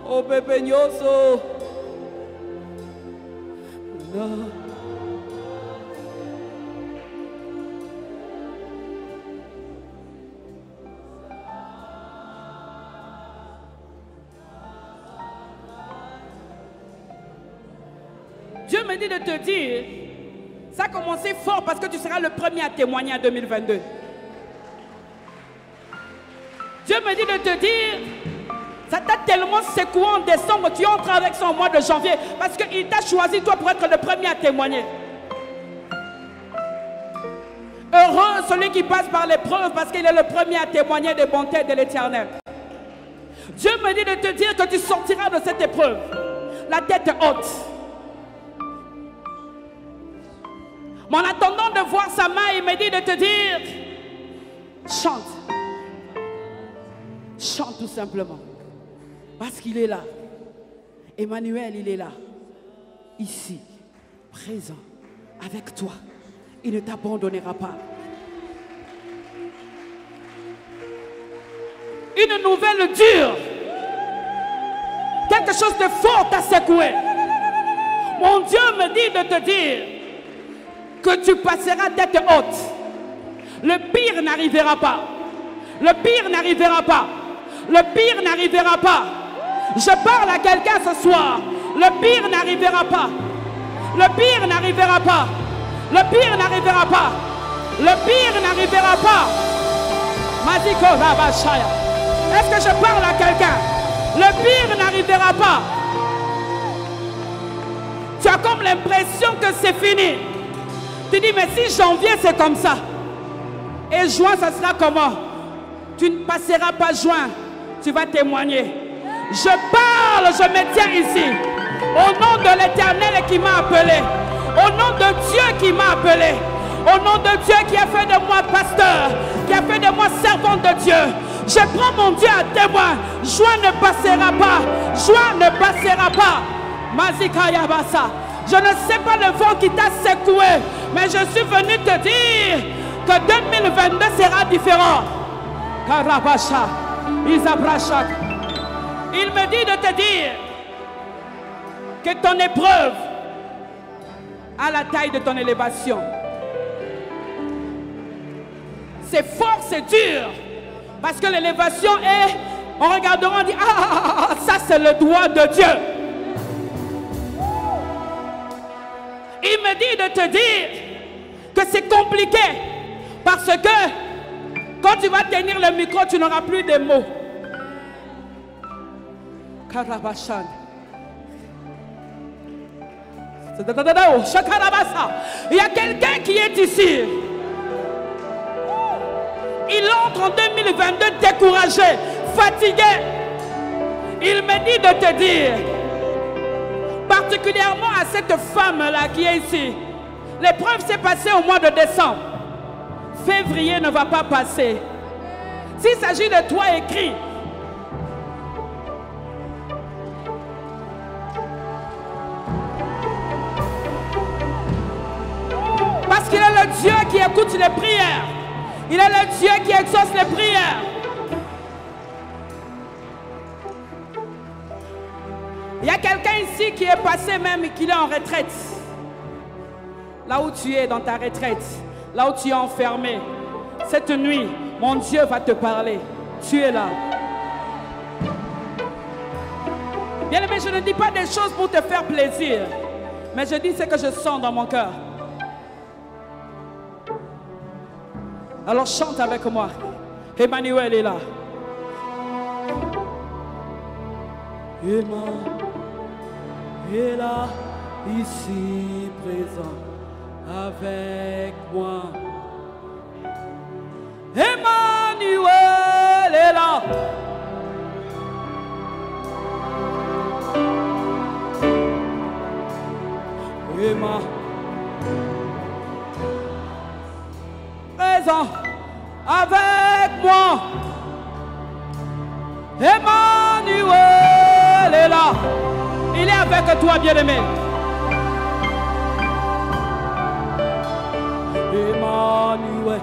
Oh bébé Nyoso. Dieu me dit de te dire, ça a commencé fort parce que tu seras le premier à témoigner en 2022. Dieu me dit de te dire, ça t'a tellement secoué en décembre, tu entres avec ça au mois de janvier parce qu'il t'a choisi toi pour être le premier à témoigner. Heureux celui qui passe par l'épreuve parce qu'il est le premier à témoigner des bontés de l'Éternel. Dieu me dit de te dire que tu sortiras de cette épreuve, la tête haute. Mais en attendant de voir sa main, il me dit de te dire, chante. Chante tout simplement. Parce qu'il est là. Emmanuel, il est là. Ici, présent, avec toi. Il ne t'abandonnera pas. Une nouvelle dure. Quelque chose de fort t'a secoué. Mon Dieu me dit de te dire que tu passeras tête haute. Le pire n'arrivera pas. Le pire n'arrivera pas. Le pire n'arrivera pas. Je parle à quelqu'un ce soir. Le pire n'arrivera pas. Le pire n'arrivera pas. Le pire n'arrivera pas. Le pire n'arrivera pas. Maziko Rabashaya. Est-ce que je parle à quelqu'un? Le pire n'arrivera pas. Tu as comme l'impression que c'est fini. Tu dis, mais si janvier c'est comme ça, et juin ça sera comment? Tu ne passeras pas juin, tu vas témoigner. Je parle, je me tiens ici, au nom de l'Éternel qui m'a appelé, au nom de Dieu qui m'a appelé, au nom de Dieu qui a fait de moi pasteur, qui a fait de moi servante de Dieu. Je prends mon Dieu à témoin. Juin ne passera pas, juin ne passera pas. Mazikaya Basa. Je ne sais pas le vent qui t'a secoué, mais je suis venu te dire que 2022 sera différent. Karabasha, Isabrachak. Il me dit de te dire que ton épreuve a la taille de ton élévation. C'est fort, c'est dur. Parce que l'élévation est, on regardera, on dit, ah, ça c'est le doigt de Dieu. Il me dit de te dire que c'est compliqué parce que quand tu vas tenir le micro, tu n'auras plus de mots. Karabashan. Il y a quelqu'un qui est ici. Il entre en 2022 découragé, fatigué. Il me dit de te dire, particulièrement à cette femme-là qui est ici, l'épreuve s'est passée au mois de décembre. Février ne va pas passer. S'il s'agit de toi, écris. Parce qu'il est le Dieu qui écoute les prières. Il est le Dieu qui exauce les prières. Il y a quelqu'un ici qui est passé même et qui est en retraite. Là où tu es dans ta retraite, là où tu es enfermé. Cette nuit, mon Dieu va te parler. Tu es là. Bien aimé, je ne dis pas des choses pour te faire plaisir. Mais je dis ce que je sens dans mon cœur. Alors chante avec moi. Emmanuel est là. Emmanuel est là, ici présent avec moi. Emmanuel est là. Emmanuel présent avec moi. Emmanuel est là. Il est avec toi, bien-aimé. Emmanuel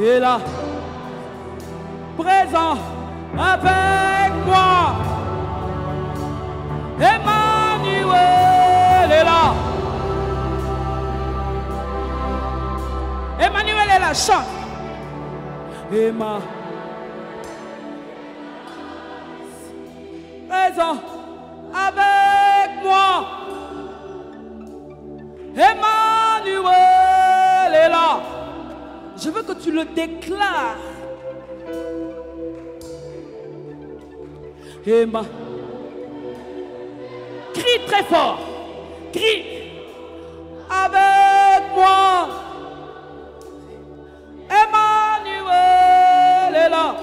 est là. Présent avec moi. Emmanuel est là. Emmanuel est là, chante. Emmanuel. Présent avec moi. Emmanuel est là. Je veux que tu le déclares. Emma. Crie très fort. Crie. Avec moi. Emmanuel est là.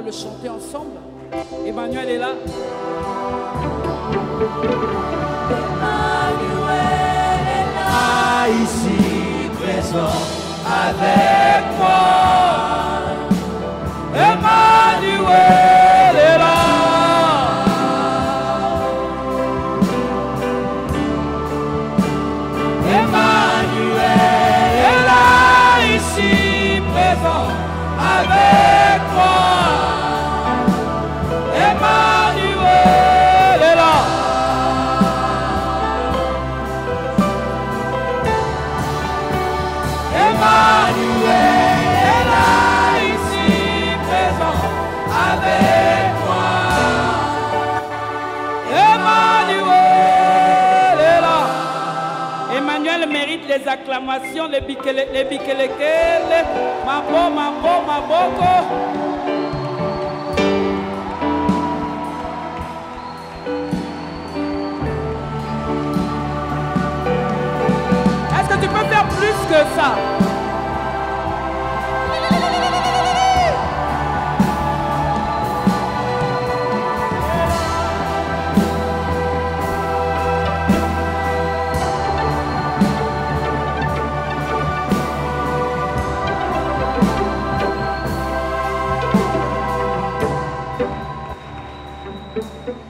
Le chanter ensemble. Emmanuel est là. Emmanuel est là, ici présent avec moi. Emmanuel est là. Emmanuel est là, ici présent avec moi. Emmanuel est là. Emmanuel est là, ici présent avec moi. Emmanuel est là. Emmanuel mérite les acclamations, les bikeleke, les mambo, maboko. Tu peux faire plus que ça.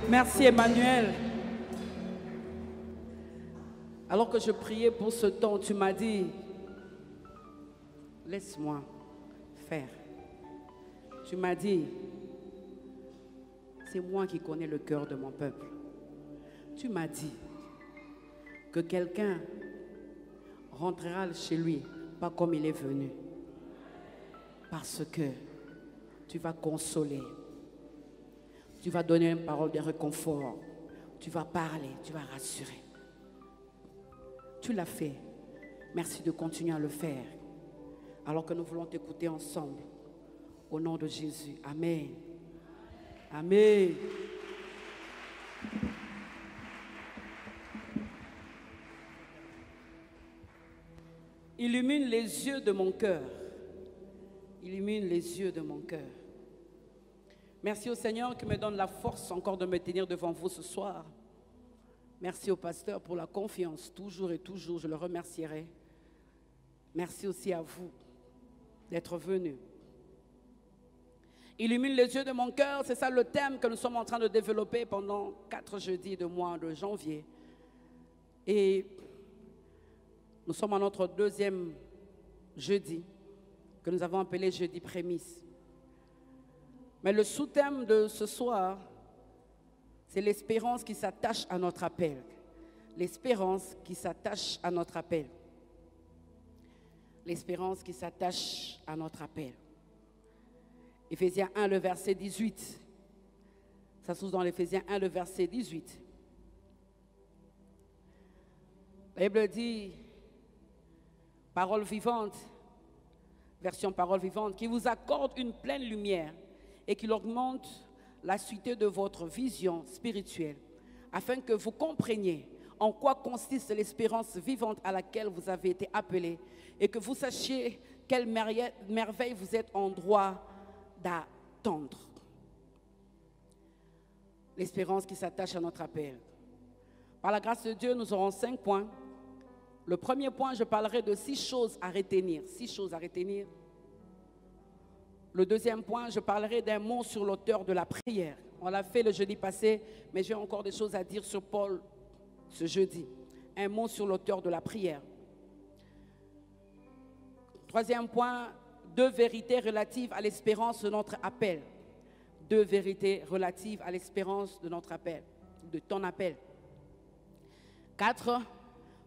Merci Emmanuel. Alors que je priais pour ce temps, tu m'as dit, laisse-moi faire. Tu m'as dit, c'est moi qui connais le cœur de mon peuple. Tu m'as dit que quelqu'un rentrera chez lui, pas comme il est venu. Parce que tu vas consoler. Tu vas donner une parole de réconfort. Tu vas parler, tu vas rassurer. Tu l'as fait. Merci de continuer à le faire. Alors que nous voulons t'écouter ensemble. Au nom de Jésus. Amen. Amen. Illumine les yeux de mon cœur. Illumine les yeux de mon cœur. Merci au Seigneur qui me donne la force encore de me tenir devant vous ce soir. Merci au pasteur pour la confiance. Toujours et toujours, je le remercierai. Merci aussi à vous d'être venus. Illumine les yeux de mon cœur, c'est ça le thème que nous sommes en train de développer pendant 4 jeudis du mois de janvier. Et nous sommes à notre 2e jeudi, que nous avons appelé jeudi prémisse. Mais le sous-thème de ce soir, c'est l'espérance qui s'attache à notre appel. L'espérance qui s'attache à notre appel. L'espérance qui s'attache à notre appel. Éphésiens 1, le verset 18. Ça se trouve dans l'Éphésiens 1, le verset 18. La Bible dit, parole vivante, version parole vivante, qui vous accorde une pleine lumière et qui augmente la suite de votre vision spirituelle, afin que vous compreniez en quoi consiste l'espérance vivante à laquelle vous avez été appelés et que vous sachiez quelle merveille vous êtes en droit d'attendre. L'espérance qui s'attache à notre appel. Par la grâce de Dieu, nous aurons 5 points. Le premier point, je parlerai de 6 choses à retenir. 6 choses à retenir. Le deuxième point, je parlerai d'un mot sur l'auteur de la prière. On l'a fait le jeudi passé, mais j'ai encore des choses à dire sur Paul ce jeudi. Un mot sur l'auteur de la prière. Troisième point, 2 vérités relatives à l'espérance de notre appel. 2 vérités relatives à l'espérance de notre appel, de ton appel. 4,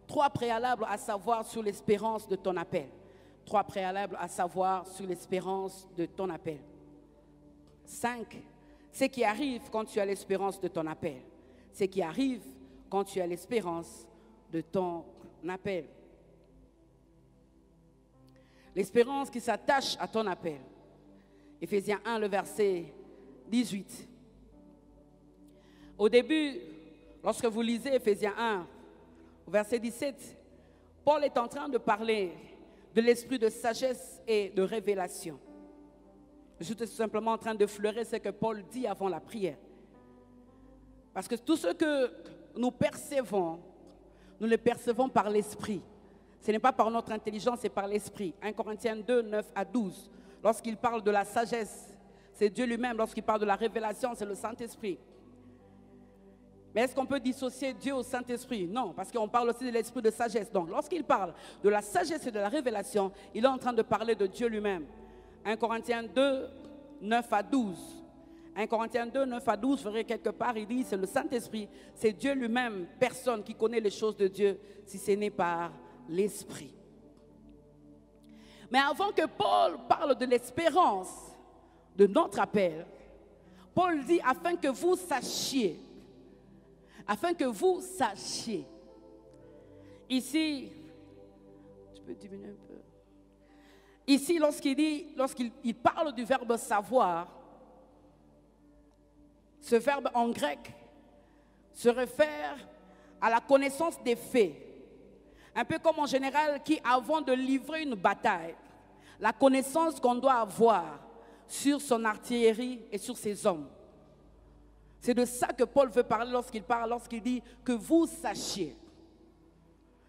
3 préalables à savoir sur l'espérance de ton appel. 3 préalables à savoir sur l'espérance de ton appel. 5, ce qui arrive quand tu as l'espérance de ton appel. Ce qui arrive quand tu as l'espérance de ton appel. L'espérance qui s'attache à ton appel. Éphésiens 1, le verset 18. Au début, lorsque vous lisez Éphésiens 1, au verset 17, Paul est en train de parler de l'esprit de sagesse et de révélation. Je suis tout simplement en train de fleurer ce que Paul dit avant la prière. Parce que tout ce que nous percevons, nous le percevons par l'esprit. Ce n'est pas par notre intelligence, c'est par l'esprit. 1 Corinthiens 2, 9 à 12. Lorsqu'il parle de la sagesse, c'est Dieu lui-même. Lorsqu'il parle de la révélation, c'est le Saint-Esprit. Mais est-ce qu'on peut dissocier Dieu au Saint-Esprit? Non, parce qu'on parle aussi de l'esprit de sagesse. Donc, lorsqu'il parle de la sagesse et de la révélation, il est en train de parler de Dieu lui-même. 1 Corinthiens 2, 9 à 12. 1 Corinthiens 2, 9 à 12, vous verrez quelque part, il dit, c'est le Saint-Esprit, c'est Dieu lui-même, personne qui connaît les choses de Dieu, si ce n'est par l'Esprit. Mais avant que Paul parle de l'espérance de notre appel, Paul dit, afin que vous sachiez, ici, je peux diminuer un peu, ici lorsqu'il parle du verbe savoir, ce verbe en grec se réfère à la connaissance des faits. Un peu comme en général qui, avant de livrer une bataille, la connaissance qu'on doit avoir sur son artillerie et sur ses hommes. C'est de ça que Paul veut parler lorsqu'il dit que vous sachiez.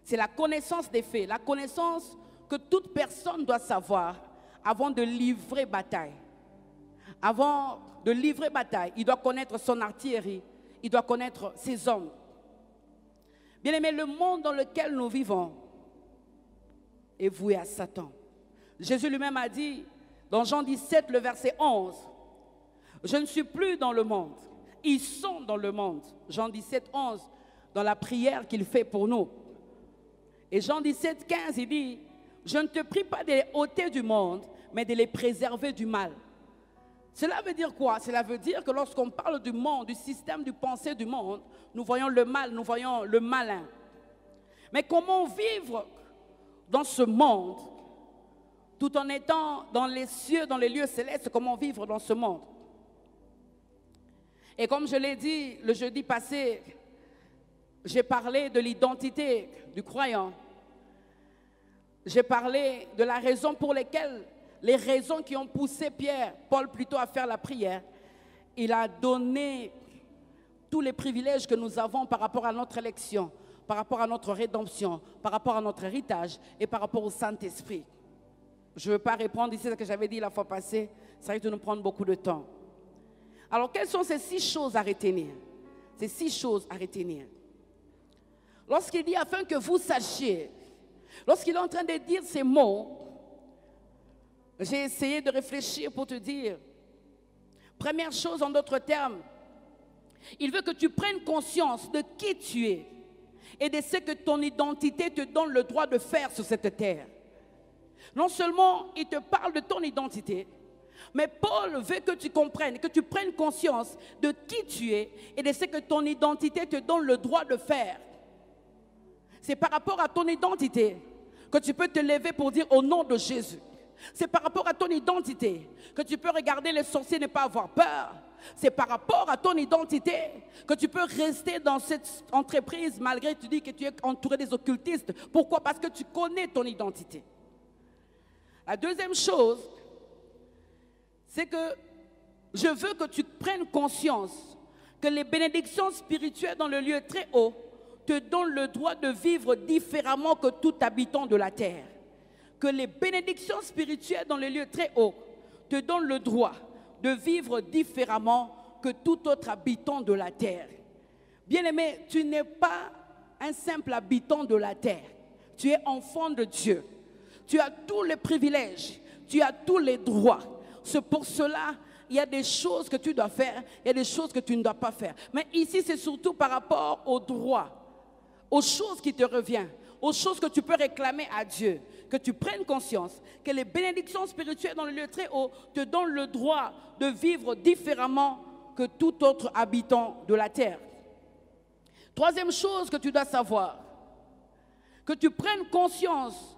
C'est la connaissance des faits, la connaissance que toute personne doit savoir avant de livrer bataille. Avant de livrer bataille, il doit connaître son artillerie, il doit connaître ses hommes. Bien-aimés, le monde dans lequel nous vivons est voué à Satan. Jésus lui-même a dit, dans Jean 17, le verset 11, « Je ne suis plus dans le monde, ils sont dans le monde. » Jean 17, 11, dans la prière qu'il fait pour nous. Et Jean 17, 15, il dit, « Je ne te prie pas de les ôter du monde, mais de les préserver du mal. » Cela veut dire quoi? Cela veut dire que lorsqu'on parle du monde, du système de pensée du monde, nous voyons le mal, nous voyons le malin. Mais comment vivre dans ce monde, tout en étant dans les cieux, dans les lieux célestes, comment vivre dans ce monde? Et comme je l'ai dit le jeudi passé, j'ai parlé de l'identité du croyant. J'ai parlé de la raison pour laquelle, les raisons qui ont poussé Paul plutôt à faire la prière. Il a donné tous les privilèges que nous avons par rapport à notre élection, par rapport à notre rédemption, par rapport à notre héritage et par rapport au Saint-Esprit. Je ne veux pas répondre ici à ce que j'avais dit la fois passée, ça risque de nous prendre beaucoup de temps. Alors, quelles sont ces 6 choses à retenir? Ces 6 choses à retenir. Lorsqu'il dit afin que vous sachiez, lorsqu'il est en train de dire ces mots, j'ai essayé de réfléchir pour te dire, première chose en d'autres termes, il veut que tu prennes conscience de qui tu es et de ce que ton identité te donne le droit de faire sur cette terre. Non seulement il te parle de ton identité, mais Paul veut que tu comprennes, que tu prennes conscience de qui tu es et de ce que ton identité te donne le droit de faire. C'est par rapport à ton identité que tu peux te lever pour dire au nom de Jésus. C'est par rapport à ton identité que tu peux regarder les sorciers et ne pas avoir peur. C'est par rapport à ton identité que tu peux rester dans cette entreprise malgré que tu dis que tu es entouré des occultistes. Pourquoi? Parce que tu connais ton identité. La deuxième chose, c'est que je veux que tu prennes conscience que les bénédictions spirituelles dans le lieu très haut te donnent le droit de vivre différemment que tout habitant de la terre. Que les bénédictions spirituelles dans le lieu très haut te donnent le droit de vivre différemment que tout autre habitant de la terre. Bien-aimé, tu n'es pas un simple habitant de la terre. Tu es enfant de Dieu. Tu as tous les privilèges. Tu as tous les droits. C'est pour cela il y a des choses que tu dois faire, il y a des choses que tu ne dois pas faire. Mais ici, c'est surtout par rapport aux droits, aux choses qui te reviennent, aux choses que tu peux réclamer à Dieu. Que tu prennes conscience que les bénédictions spirituelles dans le lieu très haut te donnent le droit de vivre différemment que tout autre habitant de la terre. Troisième chose que tu dois savoir, que tu prennes conscience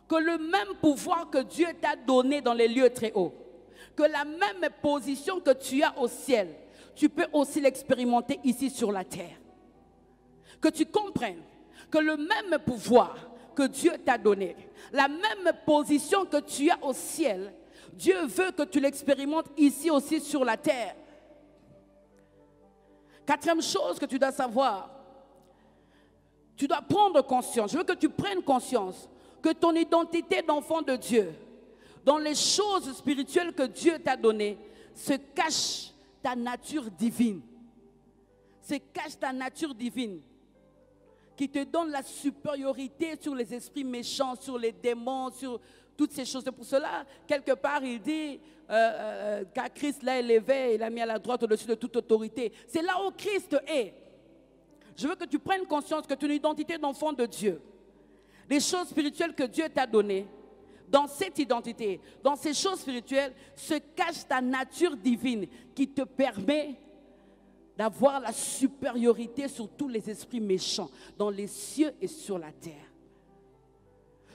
que le même pouvoir que Dieu t'a donné dans les lieux très hauts, que la même position que tu as au ciel, tu peux aussi l'expérimenter ici sur la terre. Que tu comprennes que le même pouvoir que Dieu t'a donné, la même position que tu as au ciel, Dieu veut que tu l'expérimentes ici aussi sur la terre. Quatrième chose que tu dois savoir, tu dois prendre conscience, je veux que tu prennes conscience que ton identité d'enfant de Dieu, dans les choses spirituelles que Dieu t'a données, se cache ta nature divine. Se cache ta nature divine qui te donne la supériorité sur les esprits méchants, sur les démons, sur toutes ces choses. C'est pour cela, quelque part, il dit qu'à Christ l'a élevé, il l'a mis à la droite au-dessus de toute autorité. C'est là où Christ est. Je veux que tu prennes conscience que tu as une identité d'enfant de Dieu. Les choses spirituelles que Dieu t'a données, dans cette identité, dans ces choses spirituelles, se cache ta nature divine qui te permet d'avoir la supériorité sur tous les esprits méchants, dans les cieux et sur la terre.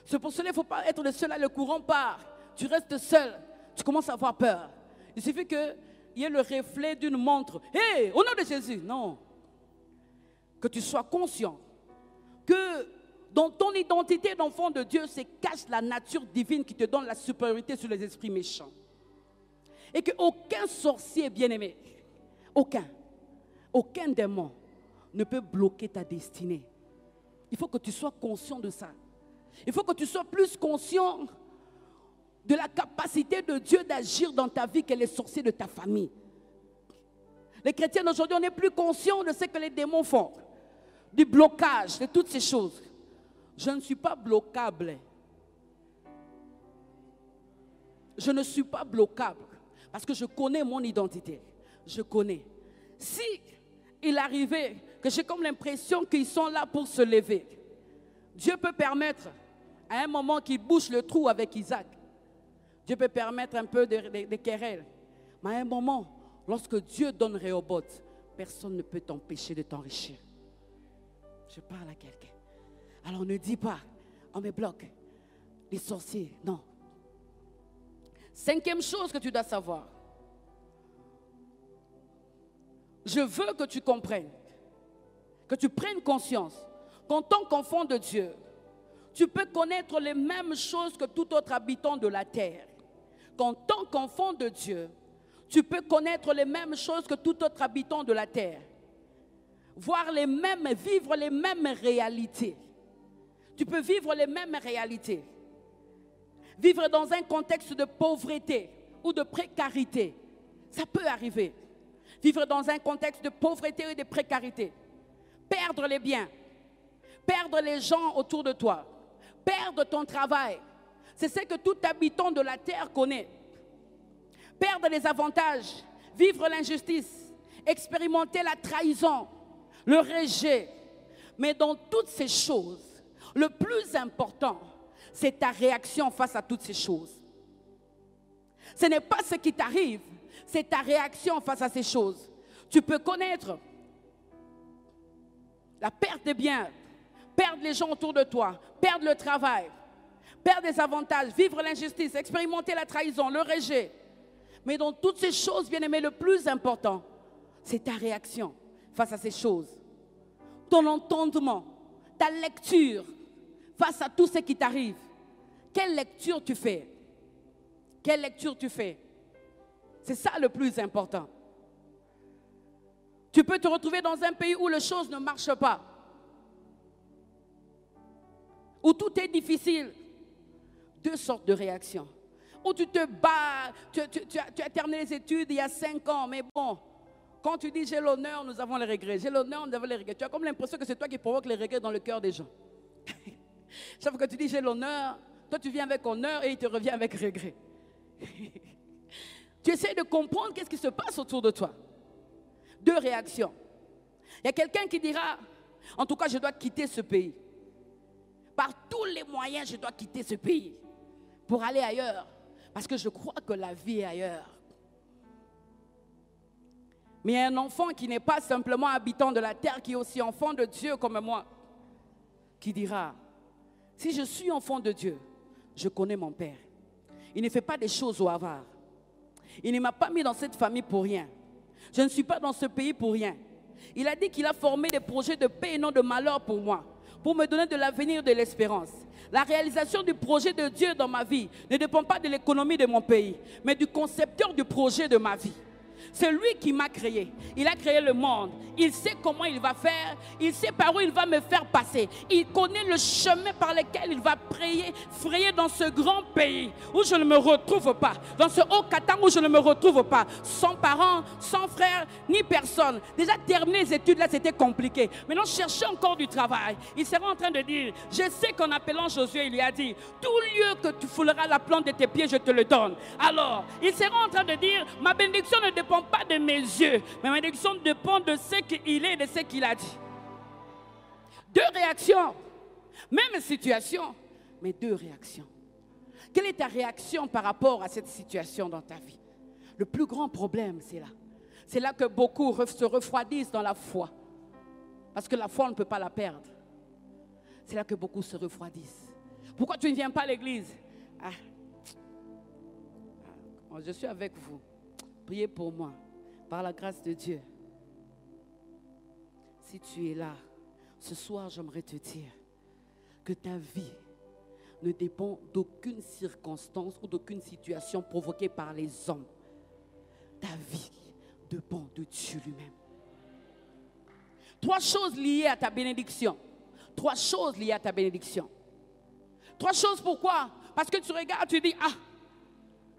C'est pour cela qu'il ne faut pas être le seul à le courant part. Tu restes seul, tu commences à avoir peur. Il suffit qu'il y ait le reflet d'une montre. Hé, au nom de Jésus, non. Que tu sois conscient que dans ton identité d'enfant de Dieu se cache la nature divine qui te donne la supériorité sur les esprits méchants. Et qu'aucun sorcier bien-aimé, aucun démon ne peut bloquer ta destinée. Il faut que tu sois conscient de ça. Il faut que tu sois plus conscient de la capacité de Dieu d'agir dans ta vie que les sorciers de ta famille. Les chrétiens d'aujourd'hui, on n'est plus conscient de ce que les démons font, du blocage, de toutes ces choses. Je ne suis pas bloquable. Je ne suis pas bloquable parce que je connais mon identité. Je connais. Si il arrivait que j'ai comme l'impression qu'ils sont là pour se lever, Dieu peut permettre à un moment qu'ils bouchent le trou avec Isaac. Dieu peut permettre un peu de querelles. Mais à un moment, lorsque Dieu donne Rehoboth, personne ne peut t'empêcher de t'enrichir. Je parle à quelqu'un. Alors ne dis pas, on me bloque, les sorciers, non. Cinquième chose que tu dois savoir. Je veux que tu comprennes, que tu prennes conscience qu'en tant qu'enfant de Dieu, tu peux connaître les mêmes choses que tout autre habitant de la terre. Qu'en tant qu'enfant de Dieu, tu peux connaître les mêmes choses que tout autre habitant de la terre. Voir les mêmes, vivre les mêmes réalités. Tu peux vivre les mêmes réalités. Vivre dans un contexte de pauvreté ou de précarité. Ça peut arriver. Vivre dans un contexte de pauvreté et de précarité. Perdre les biens. Perdre les gens autour de toi. Perdre ton travail. C'est ce que tout habitant de la terre connaît. Perdre les avantages. Vivre l'injustice. Expérimenter la trahison. Le rejet. Mais dans toutes ces choses, le plus important, c'est ta réaction face à toutes ces choses. Ce n'est pas ce qui t'arrive, c'est ta réaction face à ces choses. Tu peux connaître la perte des biens, perdre les gens autour de toi, perdre le travail, perdre des avantages, vivre l'injustice, expérimenter la trahison, le rejet. Mais dans toutes ces choses, bien-aimé, le plus important, c'est ta réaction face à ces choses. Ton entendement, ta lecture face à tout ce qui t'arrive. Quelle lecture tu fais? Quelle lecture tu fais? C'est ça le plus important. Tu peux te retrouver dans un pays où les choses ne marchent pas, où tout est difficile. Deux sortes de réactions. Où tu te bats, tu as terminé les études il y a 5 ans, mais bon, quand tu dis j'ai l'honneur, nous avons les regrets. J'ai l'honneur, nous avons les regrets. Tu as comme l'impression que c'est toi qui provoque les regrets dans le cœur des gens. Chaque fois que tu dis j'ai l'honneur, toi tu viens avec honneur et il te revient avec regret. Tu essaies de comprendre qu'est-ce qui se passe autour de toi. Deux réactions. Il y a quelqu'un qui dira, en tout cas je dois quitter ce pays. Par tous les moyens, je dois quitter ce pays pour aller ailleurs. Parce que je crois que la vie est ailleurs. Mais il y a un enfant qui n'est pas simplement habitant de la terre, qui est aussi enfant de Dieu comme moi, qui dira, si je suis enfant de Dieu, je connais mon Père. Il ne fait pas des choses au hasard. Il ne m'a pas mis dans cette famille pour rien. Je ne suis pas dans ce pays pour rien. Il a dit qu'il a formé des projets de paix et non de malheur pour moi, pour me donner de l'avenir et de l'espérance. La réalisation du projet de Dieu dans ma vie ne dépend pas de l'économie de mon pays, mais du concepteur du projet de ma vie. C'est lui qui m'a créé. Il a créé le monde. Il sait comment il va faire. Il sait par où il va me faire passer. Il connaît le chemin par lequel il va frayer dans ce grand pays où je ne me retrouve pas. Dans ce Haut-Katanga où je ne me retrouve pas. Sans parents, sans frères, ni personne. Déjà terminer les études là, c'était compliqué. Maintenant, chercher encore du travail. Il sera en train de dire, je sais qu'en appelant Josué, il lui a dit, tout lieu que tu fouleras la plante de tes pieds, je te le donne. Alors, il sera en train de dire, ma bénédiction ne dépend pas de mes yeux, mais ma bénédiction dépend de ce qu'il est et de ce qu'il a dit. Deux réactions, même situation, mais deux réactions. Quelle est ta réaction par rapport à cette situation dans ta vie? Le plus grand problème, c'est là. C'est là que beaucoup se refroidissent dans la foi. Parce que la foi, on ne peut pas la perdre. C'est là que beaucoup se refroidissent. Pourquoi tu ne viens pas à l'église? Je suis avec vous. Priez pour moi, par la grâce de Dieu. Si tu es là, ce soir, j'aimerais te dire que ta vie ne dépend d'aucune circonstance ou d'aucune situation provoquée par les hommes. Ta vie dépend de Dieu lui-même. Trois choses liées à ta bénédiction. Trois choses liées à ta bénédiction. Trois choses pourquoi? Parce que tu regardes, tu dis,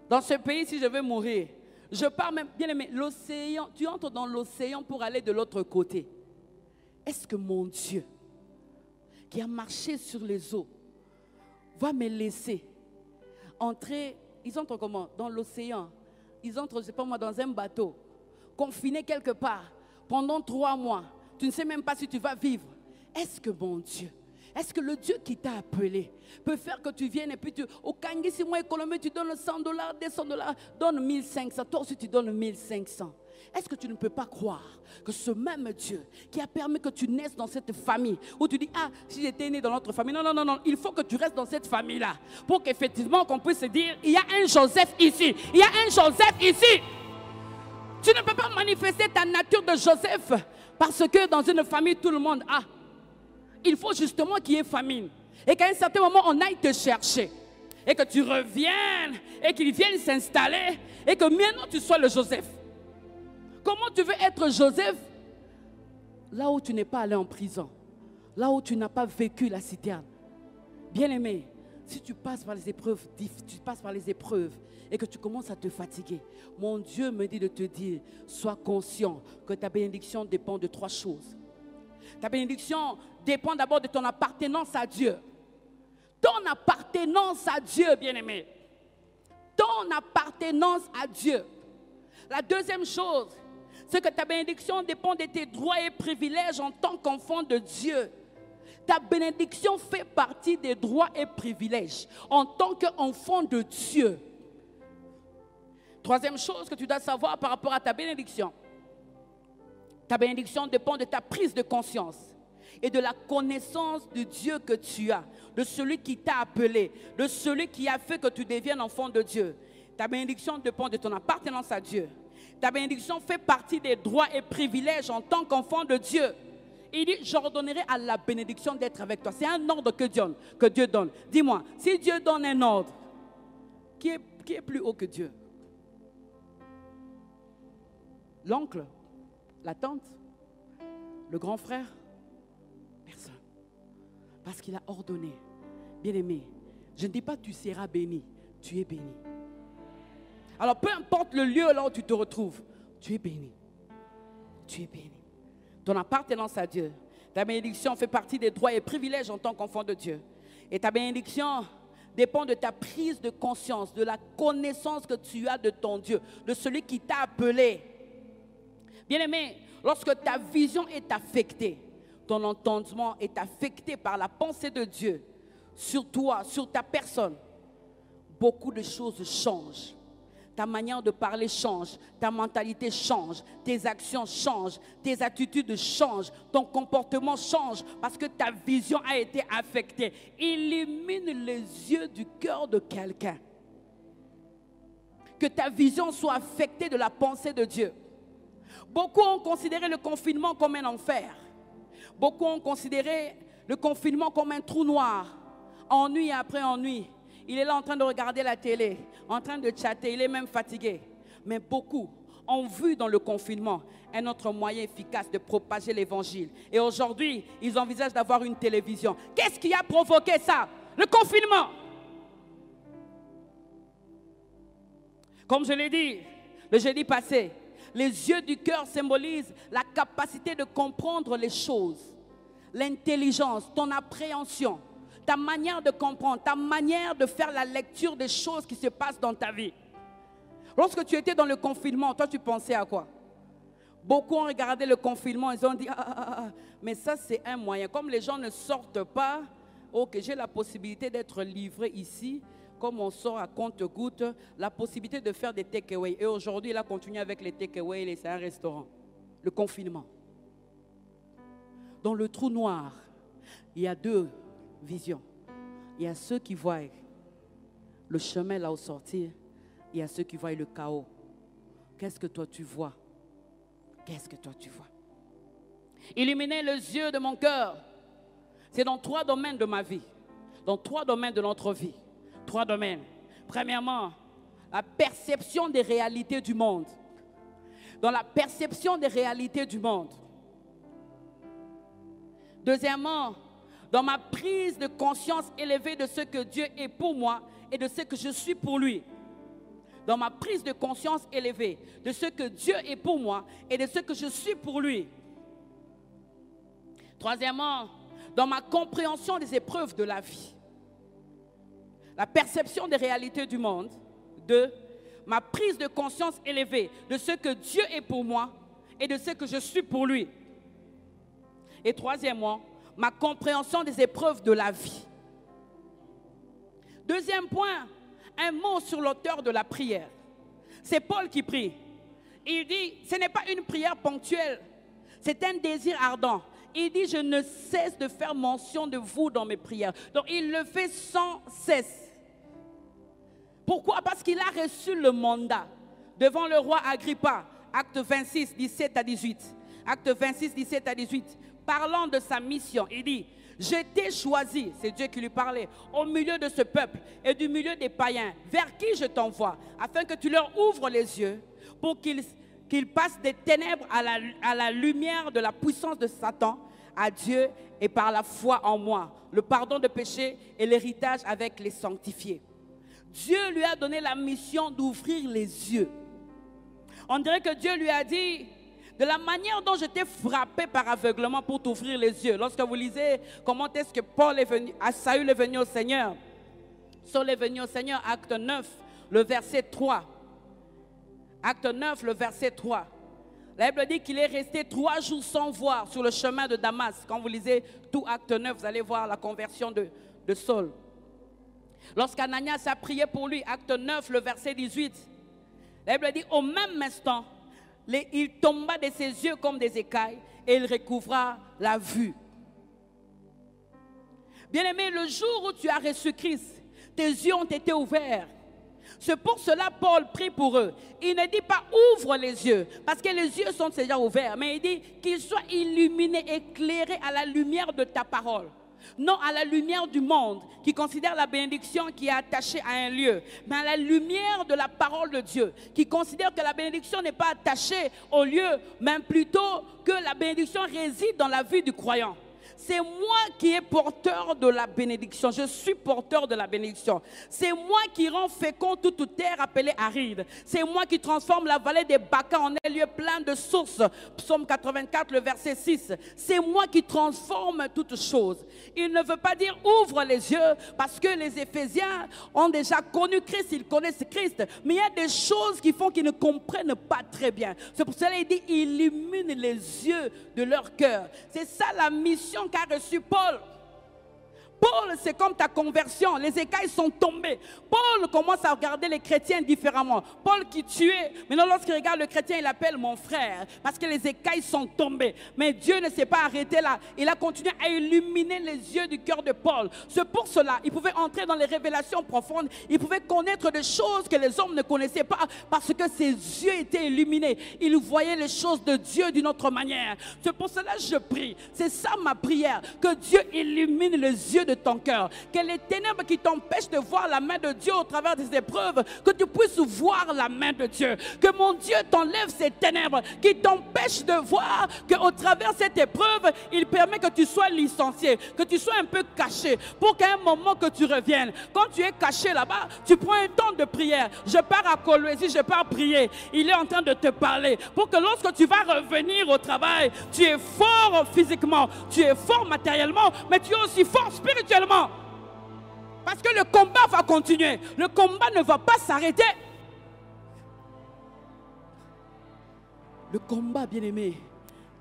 dans ce pays, si je veux mourir, je pars même, bien aimé, l'océan, tu entres dans l'océan pour aller de l'autre côté. Est-ce que mon Dieu, qui a marché sur les eaux, va me laisser entrer, ils entrent comment? Dans l'océan. Ils entrent, je ne sais pas moi, dans un bateau, confinés quelque part, pendant 3 mois. Tu ne sais même pas si tu vas vivre. Est-ce que mon Dieu, est-ce que le Dieu qui t'a appelé peut faire que tu viennes et puis au Kangi, si moi économie, tu donnes $100, $200, donne 1500, toi aussi tu donnes 1500. Est-ce que tu ne peux pas croire que ce même Dieu qui a permis que tu naisses dans cette famille, où tu dis, si j'étais né dans notre famille, non, il faut que tu restes dans cette famille-là, pour qu'effectivement qu'on puisse se dire, il y a un Joseph ici, il y a un Joseph ici. Tu ne peux pas manifester ta nature de Joseph, parce que dans une famille, tout le monde a. Il faut justement qu'il y ait famine. Et qu'à un certain moment, on aille te chercher. Et que tu reviennes. Et qu'ils viennent s'installer. Et que maintenant, tu sois le Joseph. Comment tu veux être Joseph? Là où tu n'es pas allé en prison. Là où tu n'as pas vécu la citerne. Bien-aimé, si tu passes par les épreuves, et que tu commences à te fatiguer, mon Dieu me dit de te dire, sois conscient que ta bénédiction dépend de 3 choses. Ta bénédiction dépend d'abord de ton appartenance à Dieu. Ton appartenance à Dieu, bien-aimé. Ton appartenance à Dieu. La deuxième chose, c'est que ta bénédiction dépend de tes droits et privilèges en tant qu'enfant de Dieu. Ta bénédiction fait partie des droits et privilèges en tant qu'enfant de Dieu. Troisième chose que tu dois savoir par rapport à ta bénédiction. Ta bénédiction dépend de ta prise de conscience. et de la connaissance de Dieu que tu as, de celui qui t'a appelé, de celui qui a fait que tu deviennes enfant de Dieu. Ta bénédiction dépend de ton appartenance à Dieu. Ta bénédiction fait partie des droits et privilèges en tant qu'enfant de Dieu. Il dit, j'ordonnerai à la bénédiction d'être avec toi. C'est un ordre que Dieu donne. Dis-moi, si Dieu donne un ordre, qui est plus haut que Dieu? L'oncle? La tante? Le grand frère? Personne. Parce qu'il a ordonné. Bien-aimé, je ne dis pas tu seras béni, tu es béni. Alors peu importe le lieu là où tu te retrouves, tu es béni. Tu es béni. Ton appartenance à Dieu, ta bénédiction fait partie des droits et privilèges en tant qu'enfant de Dieu. Et ta bénédiction dépend de ta prise de conscience, de la connaissance que tu as de ton Dieu, de celui qui t'a appelé. Bien-aimé, lorsque ta vision est affectée, ton entendement est affecté par la pensée de Dieu sur toi, sur ta personne, beaucoup de choses changent. Ta manière de parler change, ta mentalité change, tes actions changent, tes attitudes changent, ton comportement change parce que ta vision a été affectée. Illumine les yeux du cœur de quelqu'un. Que ta vision soit affectée de la pensée de Dieu. Beaucoup ont considéré le confinement comme un enfer. Beaucoup ont considéré le confinement comme un trou noir. Ennui après ennui. Il est là en train de regarder la télé, en train de chatter, il est même fatigué. Mais beaucoup ont vu dans le confinement un autre moyen efficace de propager l'évangile. Et aujourd'hui, ils envisagent d'avoir une télévision. Qu'est-ce qui a provoqué ça? Le confinement. Comme je l'ai dit le jeudi passé, les yeux du cœur symbolisent la capacité de comprendre les choses, l'intelligence, ton appréhension, ta manière de comprendre, ta manière de faire la lecture des choses qui se passent dans ta vie. Lorsque tu étais dans le confinement, toi tu pensais à quoi? Beaucoup ont regardé le confinement, ils ont dit, mais ça c'est un moyen. Comme les gens ne sortent pas, ok, j'ai la possibilité d'être livré ici, comme on sort à compte-gouttes, la possibilité de faire des take-away. Et aujourd'hui, il a continué avec les take-away, c'est un restaurant. Le confinement. Dans le trou noir, il y a deux visions. Il y a ceux qui voient le chemin là où sortir. Il y a ceux qui voient le chaos. Qu'est-ce que toi tu vois? Qu'est-ce que toi tu vois? Illuminer les yeux de mon cœur. C'est dans 3 domaines de ma vie. Dans 3 domaines de notre vie. 3 domaines. Premièrement, la perception des réalités du monde. Dans la perception des réalités du monde. Deuxièmement, dans ma prise de conscience élevée de ce que Dieu est pour moi et de ce que je suis pour lui. Dans ma prise de conscience élevée de ce que Dieu est pour moi et de ce que je suis pour lui. Troisièmement, dans ma compréhension des épreuves de la vie. La perception des réalités du monde. 2. Ma prise de conscience élevée de ce que Dieu est pour moi et de ce que je suis pour lui. Et troisièmement, ma compréhension des épreuves de la vie. Deuxième point, un mot sur l'auteur de la prière. C'est Paul qui prie. Il dit, ce n'est pas une prière ponctuelle, c'est un désir ardent. Il dit, je ne cesse de faire mention de vous dans mes prières. Donc il le fait sans cesse. Pourquoi? Parce qu'il a reçu le mandat devant le roi Agrippa. Acte 26, 17 à 18. Acte 26, 17 à 18. Parlant de sa mission, il dit, je t'ai choisi, c'est Dieu qui lui parlait, au milieu de ce peuple et du milieu des païens, vers qui je t'envoie, afin que tu leur ouvres les yeux pour qu'ils passent des ténèbres à la lumière de la puissance de Satan, à Dieu et par la foi en moi, le pardon de péché et l'héritage avec les sanctifiés. Dieu lui a donné la mission d'ouvrir les yeux. On dirait que Dieu lui a dit, de la manière dont je t'ai frappé par aveuglement pour t'ouvrir les yeux. Lorsque vous lisez comment est-ce que Saül est venu au Seigneur. Saül est venu au Seigneur, acte 9, le verset 3. Acte 9, le verset 3. La Bible dit qu'il est resté 3 jours sans voir sur le chemin de Damas. Quand vous lisez tout acte 9, vous allez voir la conversion de Saul. Lorsqu'Ananias a prié pour lui, acte 9, le verset 18. La Bible dit, au même instant, il tomba de ses yeux comme des écailles et il recouvra la vue. Bien-aimé, le jour où tu as reçu Christ, tes yeux ont été ouverts. C'est pour cela Paul prie pour eux. Il ne dit pas ouvre les yeux, parce que les yeux sont déjà ouverts, mais il dit qu'ils soient illuminés, éclairés à la lumière de ta parole. Non à la lumière du monde qui considère la bénédiction qui est attachée à un lieu, mais à la lumière de la parole de Dieu qui considère que la bénédiction n'est pas attachée au lieu, mais plutôt que la bénédiction réside dans la vie du croyant. C'est moi qui est porteur de la bénédiction. Je suis porteur de la bénédiction. C'est moi qui rend fécond toute terre appelée aride. C'est moi qui transforme la vallée des Baca en un lieu plein de sources. Psaume 84, le verset 6. C'est moi qui transforme toutes choses. Il ne veut pas dire ouvre les yeux parce que les Éphésiens ont déjà connu Christ. Ils connaissent Christ. Mais il y a des choses qui font qu'ils ne comprennent pas très bien. C'est pour cela qu'il dit illumine les yeux de leur cœur. C'est ça la mission qu'a reçu Paul. Paul, c'est comme ta conversion. Les écailles sont tombées. Paul commence à regarder les chrétiens différemment. Paul qui tuait, maintenant lorsqu'il regarde le chrétien, il l'appelle mon frère. Parce que les écailles sont tombées. Mais Dieu ne s'est pas arrêté là. Il a continué à illuminer les yeux du cœur de Paul. C'est pour cela, il pouvait entrer dans les révélations profondes. Il pouvait connaître des choses que les hommes ne connaissaient pas. Parce que ses yeux étaient illuminés. Il voyait les choses de Dieu d'une autre manière. C'est pour cela que je prie. C'est ça ma prière. Que Dieu illumine les yeux de ton cœur, que les ténèbres qui t'empêchent de voir la main de Dieu au travers des épreuves, que tu puisses voir la main de Dieu, que mon Dieu t'enlève ces ténèbres qui t'empêchent de voir qu'au travers de cette épreuve, il permet que tu sois licencié, que tu sois un peu caché, pour qu'à un moment que tu reviennes, quand tu es caché là-bas, tu prends un temps de prière. Je pars à Coloésie, je pars prier, il est en train de te parler, pour que lorsque tu vas revenir au travail, tu es fort physiquement, tu es fort matériellement, mais tu es aussi fort spirituellement. Parce que le combat va continuer. Le combat ne va pas s'arrêter. Le combat, bien-aimé,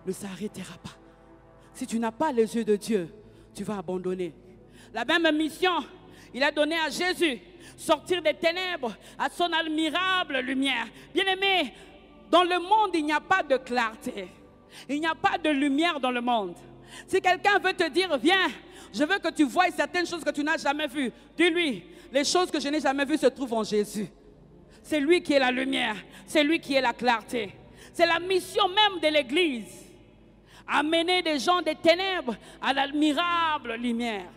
ne s'arrêtera pas. Si tu n'as pas les yeux de Dieu, tu vas abandonner. La même mission, il a donné à Jésus, sortir des ténèbres à son admirable lumière. Bien-aimé, dans le monde, il n'y a pas de clarté. Il n'y a pas de lumière dans le monde. Si quelqu'un veut te dire, viens, je veux que tu voies certaines choses que tu n'as jamais vues. Dis-lui, les choses que je n'ai jamais vues se trouvent en Jésus. C'est lui qui est la lumière. C'est lui qui est la clarté. C'est la mission même de l'Église. Amener des gens des ténèbres à l'admirable lumière.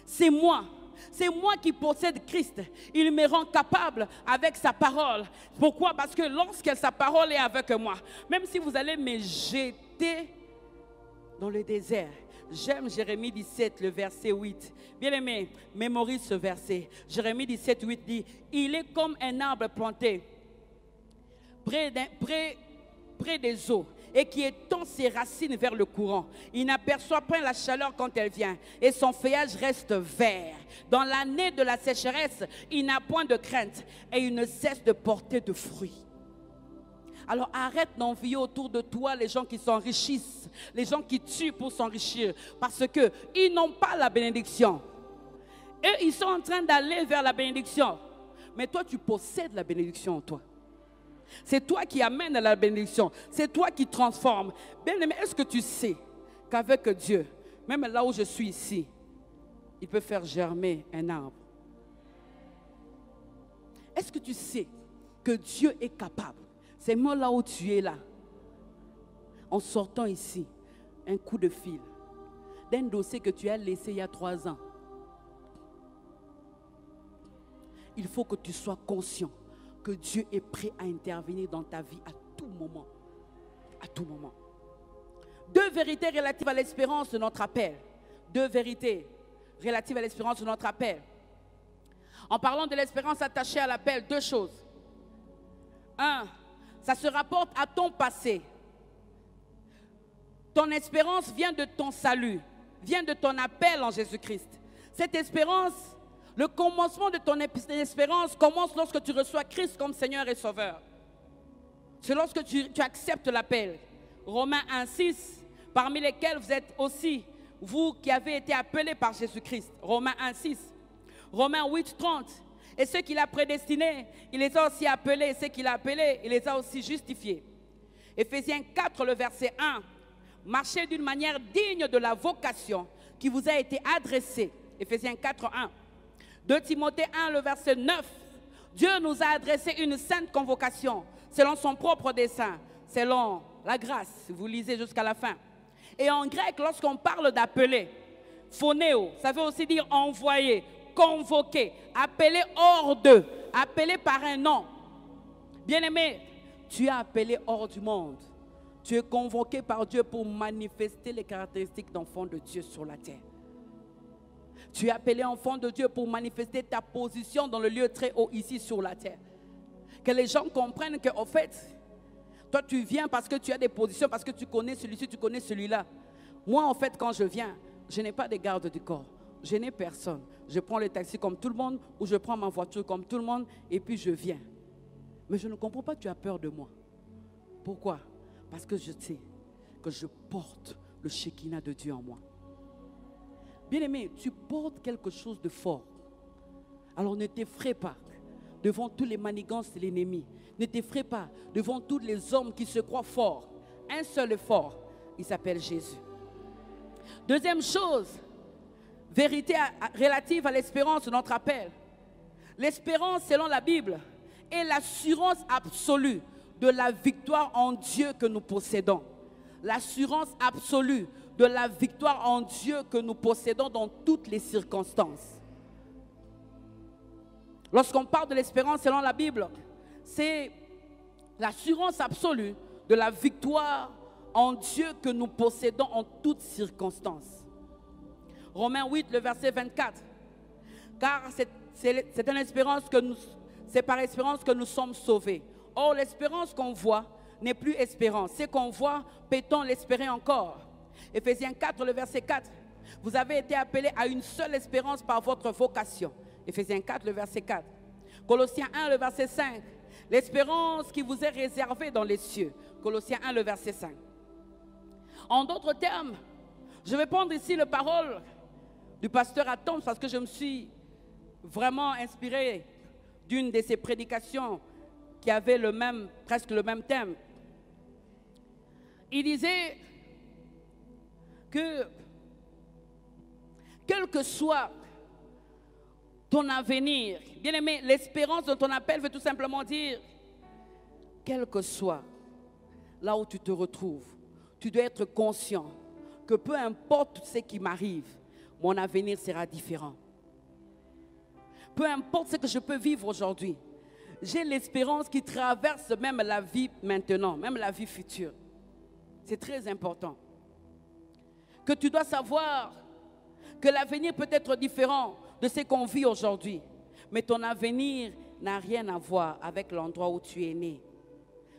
C'est moi. C'est moi qui possède Christ. Il me rend capable avec sa parole. Pourquoi? Parce que lorsque sa parole est avec moi, même si vous allez me jeter dans le désert. J'aime Jérémie 17, le verset 8. Bien-aimé, mémorise ce verset. Jérémie 17, 8 dit, il est comme un arbre planté près des eaux et qui étend ses racines vers le courant. Il n'aperçoit pas la chaleur quand elle vient et son feuillage reste vert. Dans l'année de la sécheresse, il n'a point de crainte et il ne cesse de porter de fruits. Alors arrête d'envier autour de toi les gens qui s'enrichissent, les gens qui tuent pour s'enrichir, parce qu'ils n'ont pas la bénédiction. Eux, ils sont en train d'aller vers la bénédiction. Mais toi, tu possèdes la bénédiction en toi. C'est toi qui amènes à la bénédiction. C'est toi qui transformes. Bien-aimé, est-ce que tu sais qu'avec Dieu, même là où je suis ici, il peut faire germer un arbre? Est-ce que tu sais que Dieu est capable? C'est moi là où tu es là, en sortant ici, un coup de fil d'un dossier que tu as laissé il y a 3 ans. Il faut que tu sois conscient que Dieu est prêt à intervenir dans ta vie à tout moment. À tout moment. 2 vérités relatives à l'espérance de notre appel. 2 vérités relatives à l'espérance de notre appel. En parlant de l'espérance attachée à l'appel, 2 choses. 1. Ça se rapporte à ton passé. Ton espérance vient de ton salut, vient de ton appel en Jésus-Christ. Cette espérance, le commencement de ton espérance commence lorsque tu reçois Christ comme Seigneur et Sauveur. C'est lorsque tu acceptes l'appel. Romains 1,6, parmi lesquels vous êtes aussi, vous qui avez été appelés par Jésus-Christ. Romains 1,6. Romains 8,30. Et ceux qu'il a prédestinés, il les a aussi appelés. Et ceux qu'il a appelés, il les a aussi justifiés. Éphésiens 4, le verset 1. Marchez d'une manière digne de la vocation qui vous a été adressée. Éphésiens 4, 1. 2 Timothée 1, le verset 9. Dieu nous a adressé une sainte convocation, selon son propre dessein, selon la grâce. Vous lisez jusqu'à la fin. Et en grec, lorsqu'on parle d'appeler, phonéo, ça veut aussi dire envoyer, convoquer, appeler hors d'eux, appeler par un nom. Bien-aimé, tu es appelé hors du monde. Tu es convoqué par Dieu pour manifester les caractéristiques d'enfant de Dieu sur la terre. Tu es appelé enfant de Dieu pour manifester ta position dans le lieu très haut ici sur la terre. Que les gens comprennent qu'en fait, toi tu viens parce que tu as des positions, parce que tu connais celui-ci, tu connais celui-là. Moi en fait quand je viens, je n'ai pas de garde du corps. Je n'ai personne. Je prends le taxi comme tout le monde ou je prends ma voiture comme tout le monde et puis je viens. Mais je ne comprends pas que tu as peur de moi. Pourquoi? Parce que je sais que je porte le Shekinah de Dieu en moi. Bien-aimé, tu portes quelque chose de fort. Alors ne t'effraie pas devant tous les manigances de l'ennemi. Ne t'effraie pas devant tous les hommes qui se croient forts. Un seul est fort, il s'appelle Jésus. Deuxième chose, vérité relative à l'espérance de notre appel. L'espérance selon la Bible est l'assurance absolue de la victoire en Dieu que nous possédons. L'assurance absolue de la victoire en Dieu que nous possédons dans toutes les circonstances. Lorsqu'on parle de l'espérance selon la Bible, c'est l'assurance absolue de la victoire en Dieu que nous possédons en toutes circonstances. Romains 8, le verset 24. Car c'est une espérance que c'est par espérance que nous sommes sauvés. Or, l'espérance qu'on voit n'est plus espérance. Ce qu'on voit, peut-on l'espérer encore? Éphésiens 4, le verset 4. Vous avez été appelés à une seule espérance par votre vocation. Éphésiens 4, le verset 4. Colossiens 1, le verset 5. L'espérance qui vous est réservée dans les cieux. Colossiens 1, le verset 5. En d'autres termes, je vais prendre ici la parole du pasteur Atom parce que je me suis vraiment inspiré d'une de ses prédications qui avait presque le même thème. Il disait que quel que soit ton avenir, bien aimé, l'espérance de ton appel veut tout simplement dire, quel que soit là où tu te retrouves, tu dois être conscient que peu importe ce qui m'arrive, mon avenir sera différent. Peu importe ce que je peux vivre aujourd'hui, j'ai l'espérance qui traverse même la vie maintenant, même la vie future. C'est très important. Que tu dois savoir que l'avenir peut être différent de ce qu'on vit aujourd'hui. Mais ton avenir n'a rien à voir avec l'endroit où tu es né.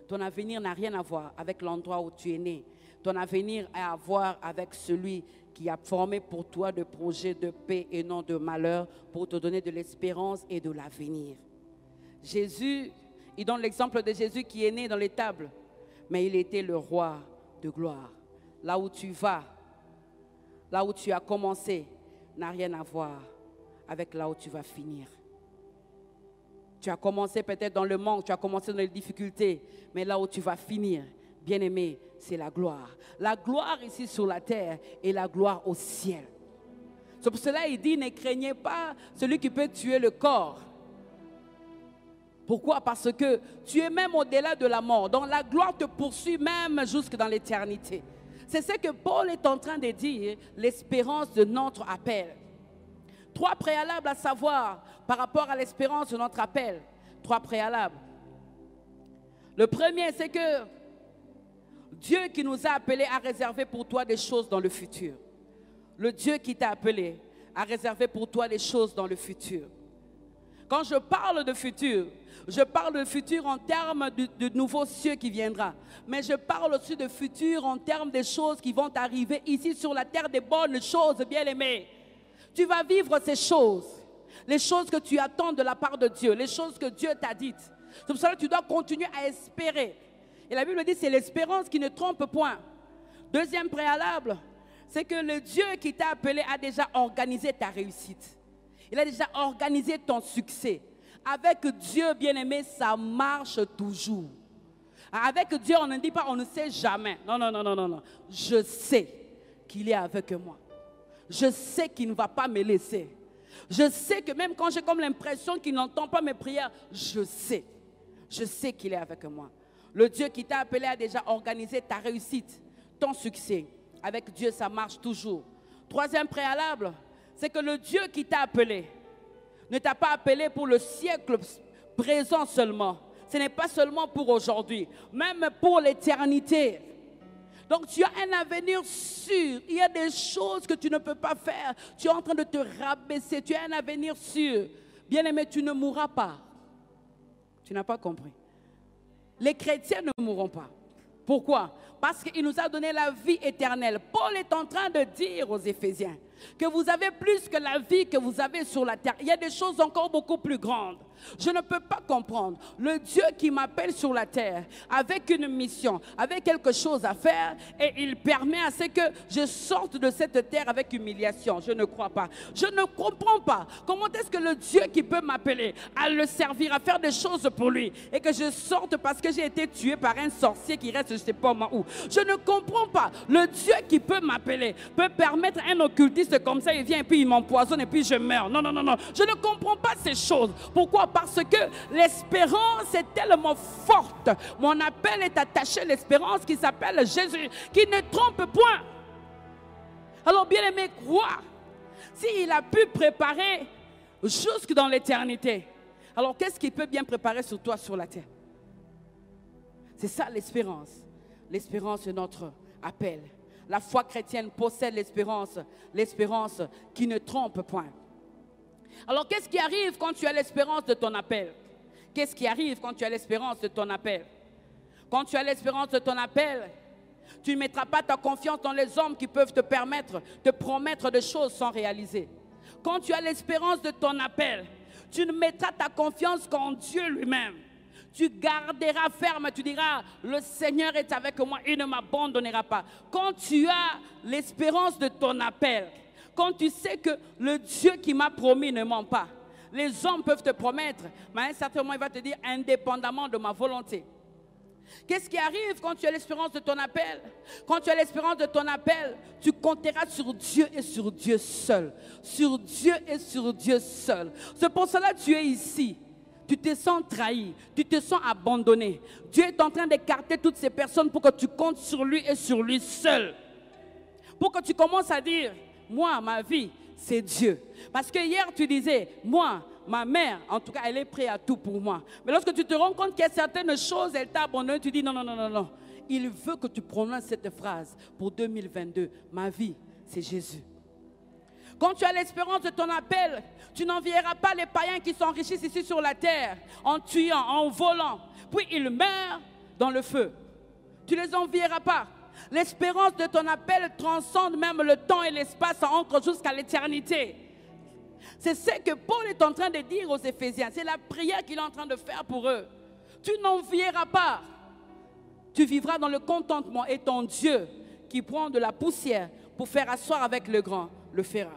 Ton avenir n'a rien à voir avec l'endroit où tu es né. Ton avenir a à voir avec celui qui a formé pour toi de projets de paix et non de malheur pour te donner de l'espérance et de l'avenir. Jésus, il donne l'exemple de Jésus qui est né dans l'étable, mais il était le roi de gloire. Là où tu vas, là où tu as commencé, n'a rien à voir avec là où tu vas finir. Tu as commencé peut-être dans le manque, tu as commencé dans les difficultés, mais là où tu vas finir, bien-aimé, c'est la gloire. La gloire ici sur la terre et la gloire au ciel. C'est pour cela qu'il dit, ne craignez pas celui qui peut tuer le corps. Pourquoi? Parce que tu es même au-delà de la mort. Donc la gloire te poursuit même jusque dans l'éternité. C'est ce que Paul est en train de dire, l'espérance de notre appel. 3 préalables à savoir par rapport à l'espérance de notre appel. 3 préalables. Le premier, c'est que Dieu qui nous a appelés a réservé pour toi des choses dans le futur. Le Dieu qui t'a appelé a réservé pour toi des choses dans le futur. Quand je parle de futur, je parle de futur en termes de nouveaux cieux qui viendra. Mais je parle aussi de futur en termes des choses qui vont arriver ici sur la terre, des bonnes choses, bien-aimées. Tu vas vivre ces choses, les choses que tu attends de la part de Dieu, les choses que Dieu t'a dites. C'est pour ça que tu dois continuer à espérer. Et la Bible dit, c'est l'espérance qui ne trompe point. Deuxième préalable, c'est que le Dieu qui t'a appelé a déjà organisé ta réussite. Il a déjà organisé ton succès. Avec Dieu, bien-aimé, ça marche toujours. Avec Dieu, on ne dit pas, on ne sait jamais. Non, non, non, non, non, non. Je sais qu'il est avec moi. je sais qu'il ne va pas me laisser. Je sais que même quand j'ai comme l'impression qu'il n'entend pas mes prières, je sais qu'il est avec moi. Le Dieu qui t'a appelé a déjà organisé ta réussite, ton succès. Avec Dieu, ça marche toujours. Troisième préalable, c'est que le Dieu qui t'a appelé ne t'a pas appelé pour le siècle présent seulement. Ce n'est pas seulement pour aujourd'hui, même pour l'éternité. Donc tu as un avenir sûr. Il y a des choses que tu ne peux pas faire. Tu es en train de te rabaisser. Tu as un avenir sûr. Bien-aimé, tu ne mourras pas. Tu n'as pas compris. Les chrétiens ne mourront pas. Pourquoi? Parce qu'il nous a donné la vie éternelle. Paul est en train de dire aux Éphésiens que vous avez plus que la vie que vous avez sur la terre. Il y a des choses encore beaucoup plus grandes. Je ne peux pas comprendre. Le Dieu qui m'appelle sur la terre avec une mission, avec quelque chose à faire, et il permet à ce que je sorte de cette terre avec humiliation. Je ne crois pas. Je ne comprends pas. Comment est-ce que le Dieu qui peut m'appeler à le servir, à faire des choses pour lui, et que je sorte parce que j'ai été tué par un sorcier qui reste je ne sais pas moi où. Je ne comprends pas. Le Dieu qui peut m'appeler peut permettre un occultiste comme ça, il vient et puis il m'empoisonne et puis je meurs. Non, non, non, non. Je ne comprends pas ces choses. Pourquoi? Parce que l'espérance est tellement forte. Mon appel est attaché à l'espérance qui s'appelle Jésus, qui ne trompe point. Alors, bien-aimé, crois. S'il a pu préparer jusque dans l'éternité, alors qu'est-ce qu'il peut bien préparer sur toi sur la terre? C'est ça l'espérance. L'espérance est notre appel. La foi chrétienne possède l'espérance qui ne trompe point. Alors, qu'est-ce qui arrive quand tu as l'espérance de ton appel? Qu'est-ce qui arrive quand tu as l'espérance de ton appel? Quand tu as l'espérance de ton appel, tu ne mettras pas ta confiance dans les hommes qui peuvent te permettre de promettre des choses sans réaliser. Quand tu as l'espérance de ton appel, tu ne mettras ta confiance qu'en Dieu lui-même. Tu garderas ferme, tu diras, le Seigneur est avec moi, il ne m'abandonnera pas. Quand tu as l'espérance de ton appel, quand tu sais que le Dieu qui m'a promis ne ment pas, les hommes peuvent te promettre, mais à un certain moment, il va te dire, indépendamment de ma volonté. Qu'est-ce qui arrive quand tu as l'espérance de ton appel? Quand tu as l'espérance de ton appel, tu compteras sur Dieu et sur Dieu seul. Sur Dieu et sur Dieu seul. C'est pour cela que tu es ici. Tu te sens trahi, tu te sens abandonné. Dieu est en train d'écarter toutes ces personnes pour que tu comptes sur lui et sur lui seul. Pour que tu commences à dire, moi, ma vie, c'est Dieu. Parce que hier, tu disais, moi, ma mère, en tout cas, elle est prête à tout pour moi. Mais lorsque tu te rends compte qu'il y a certaines choses, elle t'a abandonné, tu dis, non, non, non, non, non. Il veut que tu prononces cette phrase pour 2022. Ma vie, c'est Jésus. Quand tu as l'espérance de ton appel, tu n'envieras pas les païens qui s'enrichissent ici sur la terre, en tuant, en volant. Puis ils meurent dans le feu. Tu ne les envieras pas. L'espérance de ton appel transcende même le temps et l'espace, ancre jusqu'à l'éternité. C'est ce que Paul est en train de dire aux Éphésiens. C'est la prière qu'il est en train de faire pour eux. Tu n'envieras pas. Tu vivras dans le contentement et ton Dieu qui prend de la poussière pour faire asseoir avec le grand, le fera.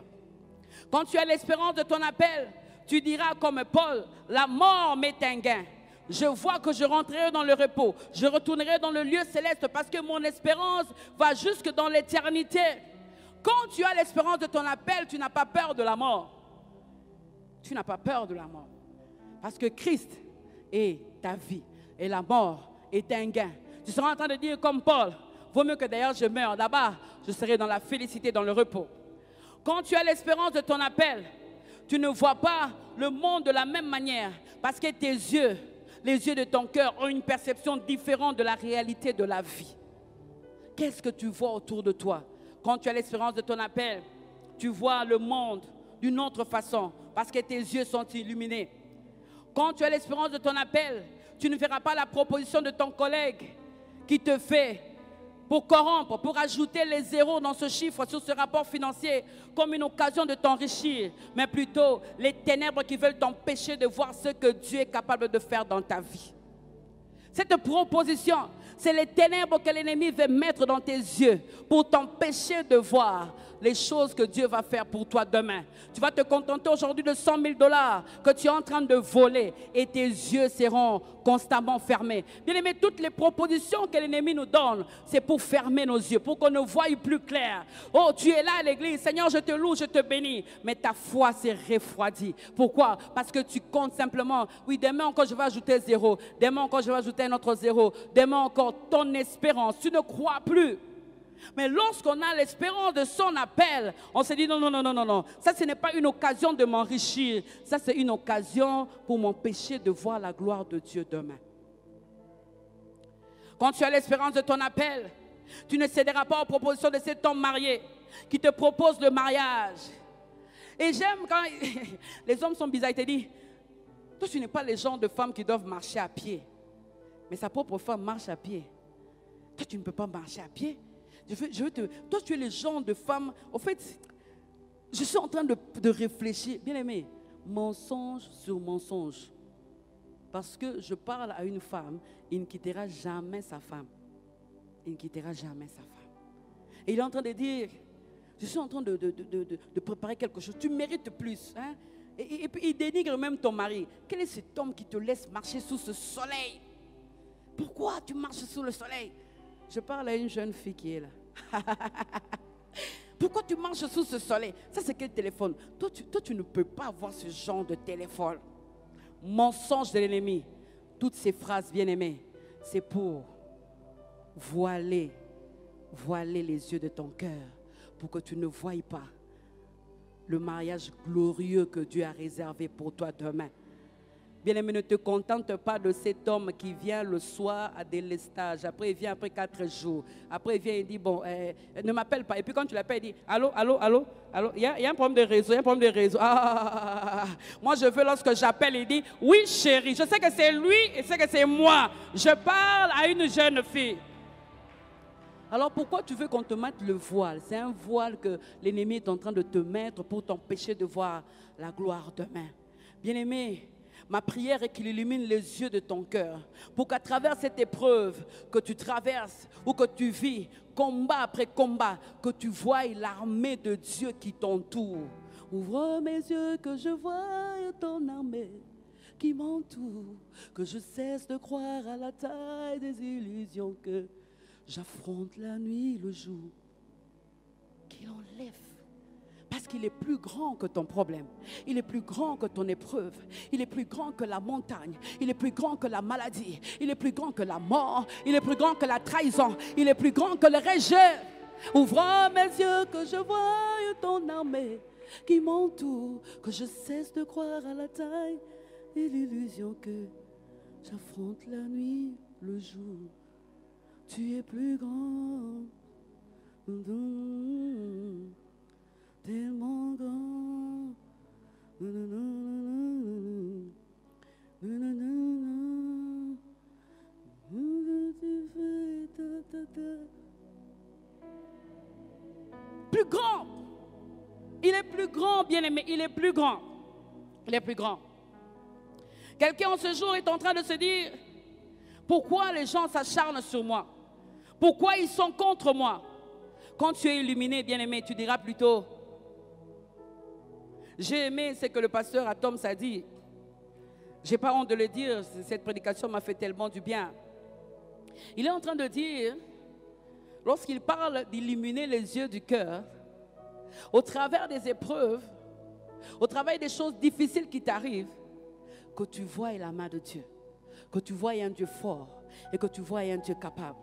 Quand tu as l'espérance de ton appel, tu diras comme Paul, la mort m'est un gain. Je vois que je rentrerai dans le repos. Je retournerai dans le lieu céleste parce que mon espérance va jusque dans l'éternité. Quand tu as l'espérance de ton appel, tu n'as pas peur de la mort. Tu n'as pas peur de la mort. Parce que Christ est ta vie. Et la mort est un gain. Tu seras en train de dire comme Paul, vaut mieux que d'ailleurs je meure. Là-bas, je serai dans la félicité, dans le repos. Quand tu as l'espérance de ton appel, tu ne vois pas le monde de la même manière. Parce que tes yeux, les yeux de ton cœur ont une perception différente de la réalité de la vie. Qu'est-ce que tu vois autour de toi? Quand tu as l'espérance de ton appel, tu vois le monde d'une autre façon parce que tes yeux sont illuminés. Quand tu as l'espérance de ton appel, tu ne verras pas la proposition de ton collègue qui te fait pour corrompre, pour ajouter les zéros dans ce chiffre, sur ce rapport financier, comme une occasion de t'enrichir, mais plutôt les ténèbres qui veulent t'empêcher de voir ce que Dieu est capable de faire dans ta vie. Cette proposition, c'est les ténèbres que l'ennemi veut mettre dans tes yeux pour t'empêcher de voir les choses que Dieu va faire pour toi demain. Tu vas te contenter aujourd'hui de 100 000 $ que tu es en train de voler et tes yeux seront constamment fermés. Bien aimé, toutes les propositions que l'ennemi nous donne, c'est pour fermer nos yeux, pour qu'on ne voie plus clair. Oh, tu es là à l'église, Seigneur, je te loue, je te bénis, mais ta foi s'est refroidie. Pourquoi? Parce que tu comptes simplement, oui, demain encore je vais ajouter 0, demain encore je vais ajouter un autre 0, demain encore ton espérance, tu ne crois plus. Mais lorsqu'on a l'espérance de son appel, on se dit non, non, non, non, non, non. Ça, ce n'est pas une occasion de m'enrichir. Ça, c'est une occasion pour m'empêcher de voir la gloire de Dieu demain. Quand tu as l'espérance de ton appel, tu ne céderas pas aux propositions de cet homme marié qui te propose le mariage. Et j'aime quand les hommes sont bizarres. Ils te disent, toi, tu n'es pas les genre de femmes qui doivent marcher à pied. Mais sa propre femme marche à pied. Toi, tu ne peux pas marcher à pied. Toi, tu es le genre de femme. En fait, je suis en train de réfléchir. Bien aimé, mensonge sur mensonge. Parce que je parle à une femme, il ne quittera jamais sa femme. Il ne quittera jamais sa femme. Et il est en train de dire, je suis en train de préparer quelque chose. Tu mérites plus. Hein? Et puis il dénigre même ton mari. Quel est cet homme qui te laisse marcher sous ce soleil? Pourquoi tu marches sous le soleil? Je parle à une jeune fille qui est là. Pourquoi tu marches sous ce soleil? Ça, c'est quel téléphone? Toi, tu ne peux pas avoir ce genre de téléphone. Mensonge de l'ennemi. Toutes ces phrases bien-aimées, c'est pour voiler les yeux de ton cœur, pour que tu ne voies pas le mariage glorieux que Dieu a réservé pour toi demain. Bien-aimé, ne te contente pas de cet homme qui vient le soir à délestage. Après, il vient après 4 jours. Après, il vient et dit, bon, ne m'appelle pas. Et puis quand tu l'appelles, il dit, allô, allô, allô, allô. Il y a un problème de réseau, il y a un problème de réseau. Moi, je veux lorsque j'appelle, il dit, oui, chérie, je sais que c'est lui et je sais que c'est moi. Je parle à une jeune fille. Alors pourquoi tu veux qu'on te mette le voile? C'est un voile que l'ennemi est en train de te mettre pour t'empêcher de voir la gloire demain. Bien-aimé, ma prière est qu'il illumine les yeux de ton cœur pour qu'à travers cette épreuve que tu traverses ou que tu vis, combat après combat, que tu voies l'armée de Dieu qui t'entoure. Ouvre mes yeux que je voie ton armée qui m'entoure, que je cesse de croire à la taille des illusions, que j'affronte la nuit, le jour, qu'il enlève. Parce qu'il est plus grand que ton problème. Il est plus grand que ton épreuve. Il est plus grand que la montagne. Il est plus grand que la maladie. Il est plus grand que la mort. Il est plus grand que la trahison. Il est plus grand que le rejet. Ouvre mes yeux que je voie ton armée qui m'entoure, que je cesse de croire à la taille et l'illusion, que j'affronte la nuit, le jour. Tu es plus grand, tellement grand. Plus grand. Il est plus grand, bien-aimé. Il est plus grand. Il est plus grand. Quelqu'un en ce jour est en train de se dire, pourquoi les gens s'acharnent sur moi? Pourquoi ils sont contre moi? Quand tu es illuminé, bien-aimé, tu diras plutôt, j'ai aimé ce que le pasteur Atom a dit. Je n'ai pas honte de le dire, cette prédication m'a fait tellement du bien. Il est en train de dire, lorsqu'il parle d'illuminer les yeux du cœur, au travers des épreuves, au travers des choses difficiles qui t'arrivent, que tu vois la main de Dieu, que tu vois un Dieu fort et que tu vois un Dieu capable.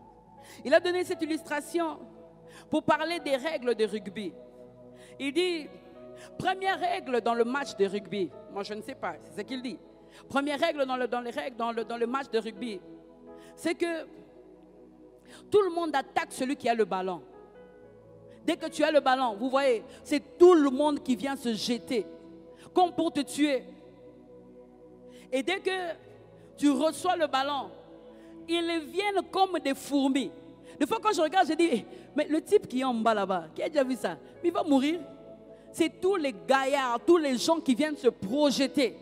Il a donné cette illustration pour parler des règles de rugby. Il dit, première règle dans le match de rugby, moi je ne sais pas, c'est ce qu'il dit. Première règle dans le match de rugby, c'est que tout le monde attaque celui qui a le ballon. Dès que tu as le ballon, vous voyez, c'est tout le monde qui vient se jeter, comme pour te tuer. Et dès que tu reçois le ballon, ils viennent comme des fourmis. Des fois, quand je regarde, je dis, mais le type qui est en bas là-bas, qui a déjà vu ça? Mais il va mourir. C'est tous les gaillards, tous les gens qui viennent se projeter.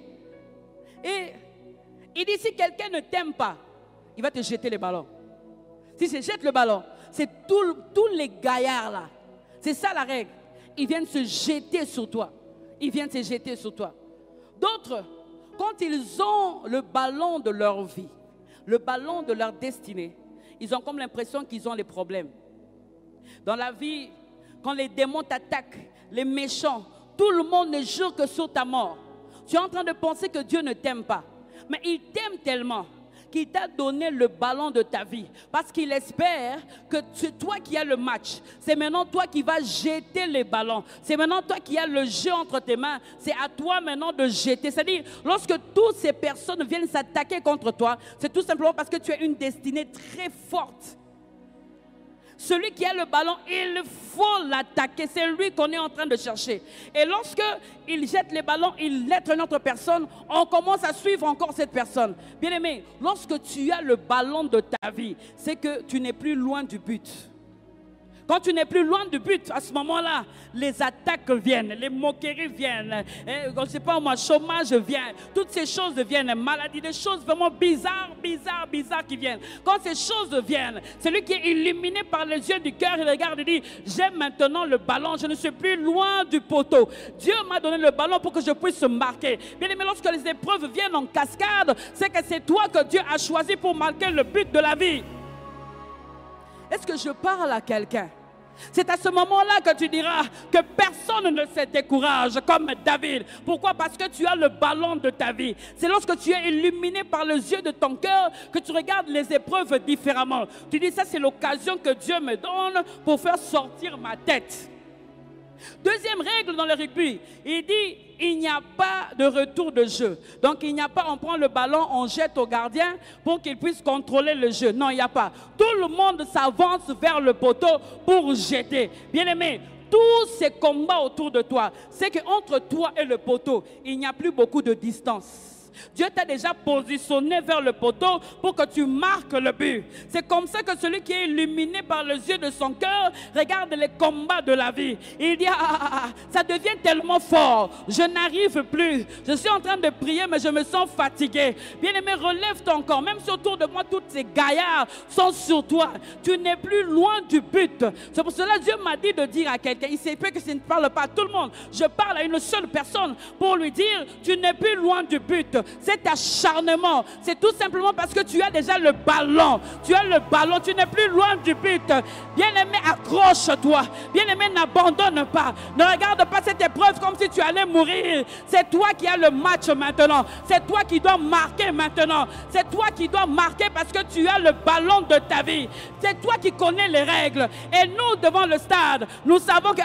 Et il dit, si quelqu'un ne t'aime pas, il va te jeter les ballons. Si je jette le ballon, c'est tous les gaillards là. C'est ça la règle. Ils viennent se jeter sur toi. Ils viennent se jeter sur toi. D'autres, quand ils ont le ballon de leur vie, le ballon de leur destinée, ils ont comme l'impression qu'ils ont les problèmes. Dans la vie, quand les démons t'attaquent, les méchants, tout le monde ne jure que sur ta mort. Tu es en train de penser que Dieu ne t'aime pas. Mais il t'aime tellement qu'il t'a donné le ballon de ta vie. Parce qu'il espère que c'est toi qui as le match. C'est maintenant toi qui vas jeter les ballons. C'est maintenant toi qui as le jeu entre tes mains. C'est à toi maintenant de jeter. C'est-à-dire, lorsque toutes ces personnes viennent s'attaquer contre toi, c'est tout simplement parce que tu as une destinée très forte. Celui qui a le ballon, il faut l'attaquer. C'est lui qu'on est en train de chercher. Et lorsque il jette les ballons, il lettre une autre personne, on commence à suivre encore cette personne. Bien aimé, lorsque tu as le ballon de ta vie, c'est que tu n'es plus loin du but. Quand tu n'es plus loin du but, à ce moment-là, les attaques viennent, les moqueries viennent, je ne sais pas moi, chômage vient, toutes ces choses viennent, maladie, des choses vraiment bizarres qui viennent. Quand ces choses viennent, celui qui est illuminé par les yeux du cœur, il regarde et dit, j'ai maintenant le ballon, je ne suis plus loin du poteau. Dieu m'a donné le ballon pour que je puisse marquer. Bien aimé, lorsque les épreuves viennent en cascade, c'est que c'est toi que Dieu a choisi pour marquer le but de la vie. Est-ce que je parle à quelqu'un? C'est à ce moment-là que tu diras que personne ne se décourage comme David. Pourquoi? Parce que tu as le ballon de ta vie. C'est lorsque tu es illuminé par les yeux de ton cœur que tu regardes les épreuves différemment. Tu dis, ça c'est l'occasion que Dieu me donne pour faire sortir ma tête. Deuxième règle dans le rugby, il dit, il n'y a pas de retour de jeu. Donc il n'y a pas, on prend le ballon, on jette au gardien pour qu'il puisse contrôler le jeu. Non, il n'y a pas. Tout le monde s'avance vers le poteau pour jeter. Bien aimé, tous ces combats autour de toi, c'est qu'entre toi et le poteau, il n'y a plus beaucoup de distance. Dieu t'a déjà positionné vers le poteau pour que tu marques le but. C'est comme ça que celui qui est illuminé par les yeux de son cœur regarde les combats de la vie. Il dit, ça devient tellement fort, je n'arrive plus. Je suis en train de prier, mais je me sens fatigué. Bien-aimé, relève ton corps. Même si autour de moi, tous ces gaillards sont sur toi. Tu n'es plus loin du but. C'est pour cela que Dieu m'a dit de dire à quelqu'un, il sait que je ne parle pas à tout le monde. Je parle à une seule personne pour lui dire, tu n'es plus loin du but. Cet acharnement, c'est tout simplement parce que tu as déjà le ballon. Tu as le ballon, tu n'es plus loin du but. Bien-aimé, accroche-toi. Bien-aimé, n'abandonne pas. Ne regarde pas cette épreuve comme si tu allais mourir. C'est toi qui as le match maintenant. C'est toi qui dois marquer maintenant. C'est toi qui dois marquer parce que tu as le ballon de ta vie. C'est toi qui connais les règles. Et nous, devant le stade, nous savons que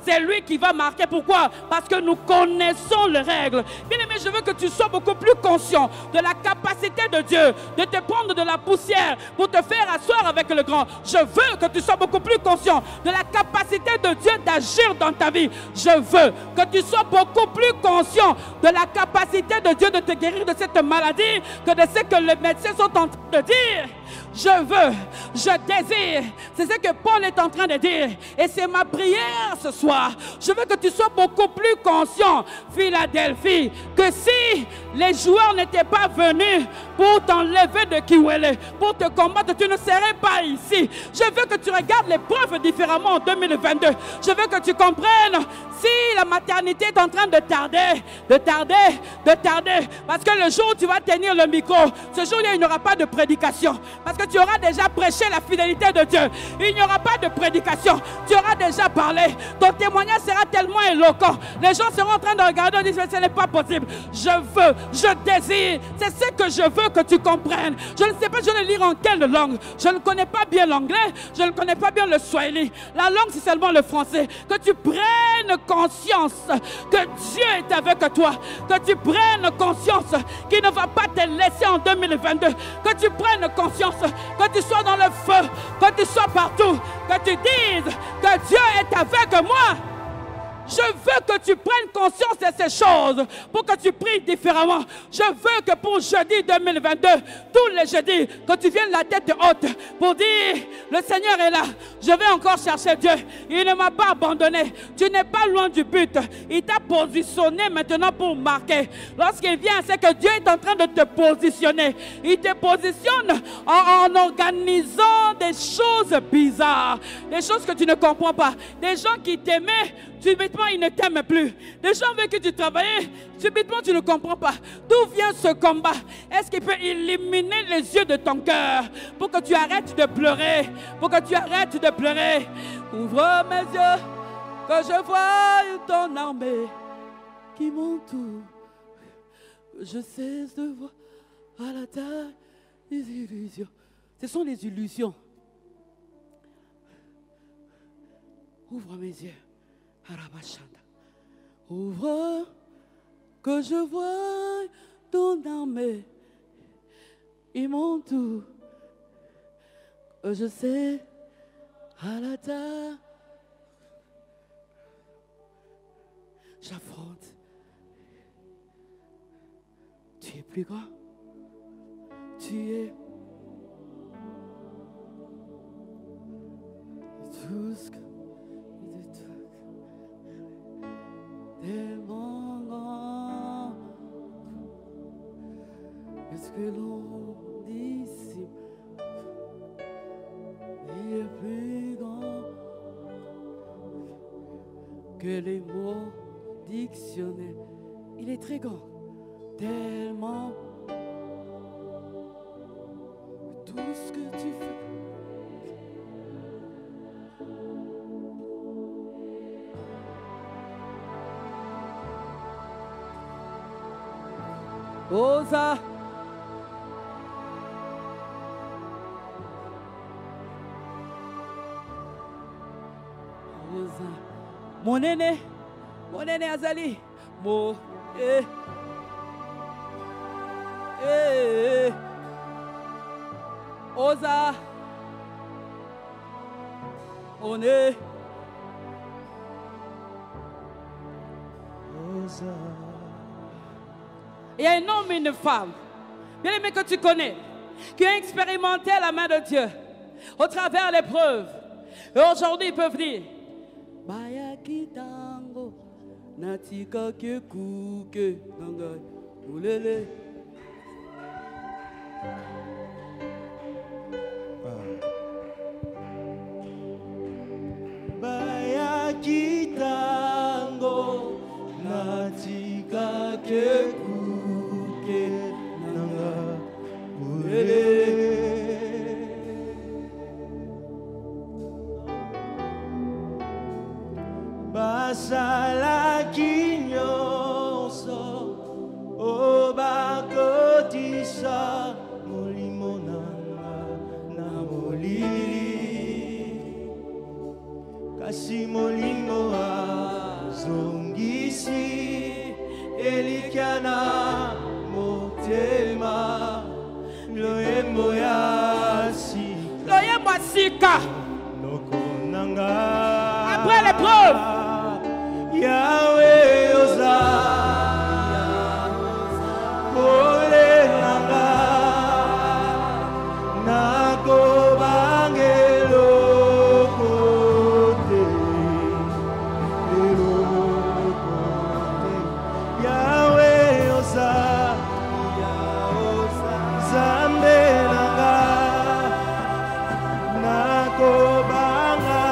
c'est lui qui va marquer. Pourquoi? Parce que nous connaissons les règles. Bien-aimé, je veux que tu sois beaucoup plus conscient de la capacité de Dieu de te prendre de la poussière pour te faire asseoir avec le grand. Je veux que tu sois beaucoup plus conscient de la capacité de Dieu d'agir dans ta vie. Je veux que tu sois beaucoup plus conscient de la capacité de Dieu de te guérir de cette maladie que de ce que les médecins sont en train de dire. Je veux, je désire. C'est ce que Paul est en train de dire. Et c'est ma prière ce soir. Je veux que tu sois beaucoup plus conscient, Philadelphie, que si les joueurs n'étaient pas venus pour t'enlever de Kiwele, pour te combattre, tu ne serais pas ici. Je veux que tu regardes l'épreuve différemment en 2022. Je veux que tu comprennes si la maternité est en train de tarder, parce que le jour où tu vas tenir le micro, ce jour-là, il n'y aura pas de prédication. Parce que tu auras déjà prêché la fidélité de Dieu. Il n'y aura pas de prédication. Tu auras déjà parlé. Ton témoignage sera tellement éloquent. Les gens seront en train de regarder et dire, ce n'est pas possible. Je veux, je désire. C'est ce que je veux que tu comprennes. Je ne sais pas, je vais le lire en quelle langue. Je ne connais pas bien l'anglais. Je ne connais pas bien le swahili. La langue, c'est seulement le français. Que tu prennes conscience que Dieu est avec toi. Que tu prennes conscience qu'il ne va pas te laisser en 2022. Que tu prennes conscience que tu sois dans le feu, que tu sois partout, que tu dises que Dieu est avec moi. Je veux que tu prennes conscience de ces choses pour que tu pries différemment. Je veux que pour jeudi 2022, tous les jeudis, que tu viennes la tête haute pour dire, le Seigneur est là. Je vais encore chercher Dieu. Il ne m'a pas abandonné. Tu n'es pas loin du but. Il t'a positionné maintenant pour marquer. Lorsqu'il vient, c'est que Dieu est en train de te positionner. Il te positionne en organisant des choses bizarres, des choses que tu ne comprends pas. Des gens qui t'aimaient, subitement, ils ne t'aiment plus. Des gens avec qui tu travaillais, subitement, tu ne comprends pas. D'où vient ce combat? Est-ce qu'il peut éliminer les yeux de ton cœur pour que tu arrêtes de pleurer? Pour que tu arrêtes de pleurer. Ouvre mes yeux, que je voie ton armée qui m'entoure. Je cesse de voir à la terre des illusions. Ce sont les illusions. Ouvre mes yeux. Ouvre, que je voie ton armée, ils m'entourent, que je sais à la terre, j'affronte. Tu es plus grand, tu es tout ce que tellement grand. Est-ce que l'on dissipe? Il est plus grand que les mots dictionnaires. Il est très grand, tellement. Tout ce que tu fais. Osa. Osa. Mon aîné Azali. Mo. Osa. On est. Osa. Il y a un homme et une femme, bien aimé que tu connais, qui ont expérimenté la main de Dieu au travers l'épreuve. Et aujourd'hui, ils peuvent dire Baya kitango natika ke kuke nanga ulele. Baya kitango natika ke kuke nanga ulele. Basala kinyonso obakotisa molimo nanga na molili kasi molimo azongisi elikiana motema loyembo ya sika noko nanga après l'épreuve. Yahweh oza Ole nanga Nako bangelo kote Yahweh oza Zambe nanga Nako banga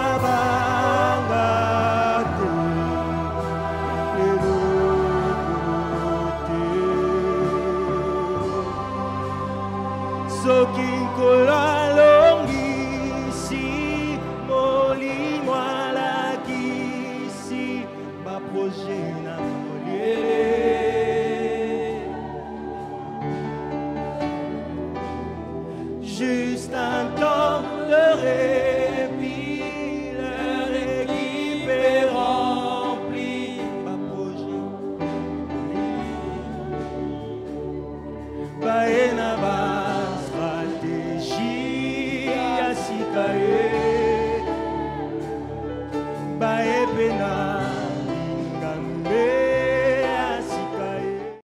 soki nkola longisi molimo alakisi baproje na molele juste un temps de répit leur équipe est remplie baproje baena ba Bae pena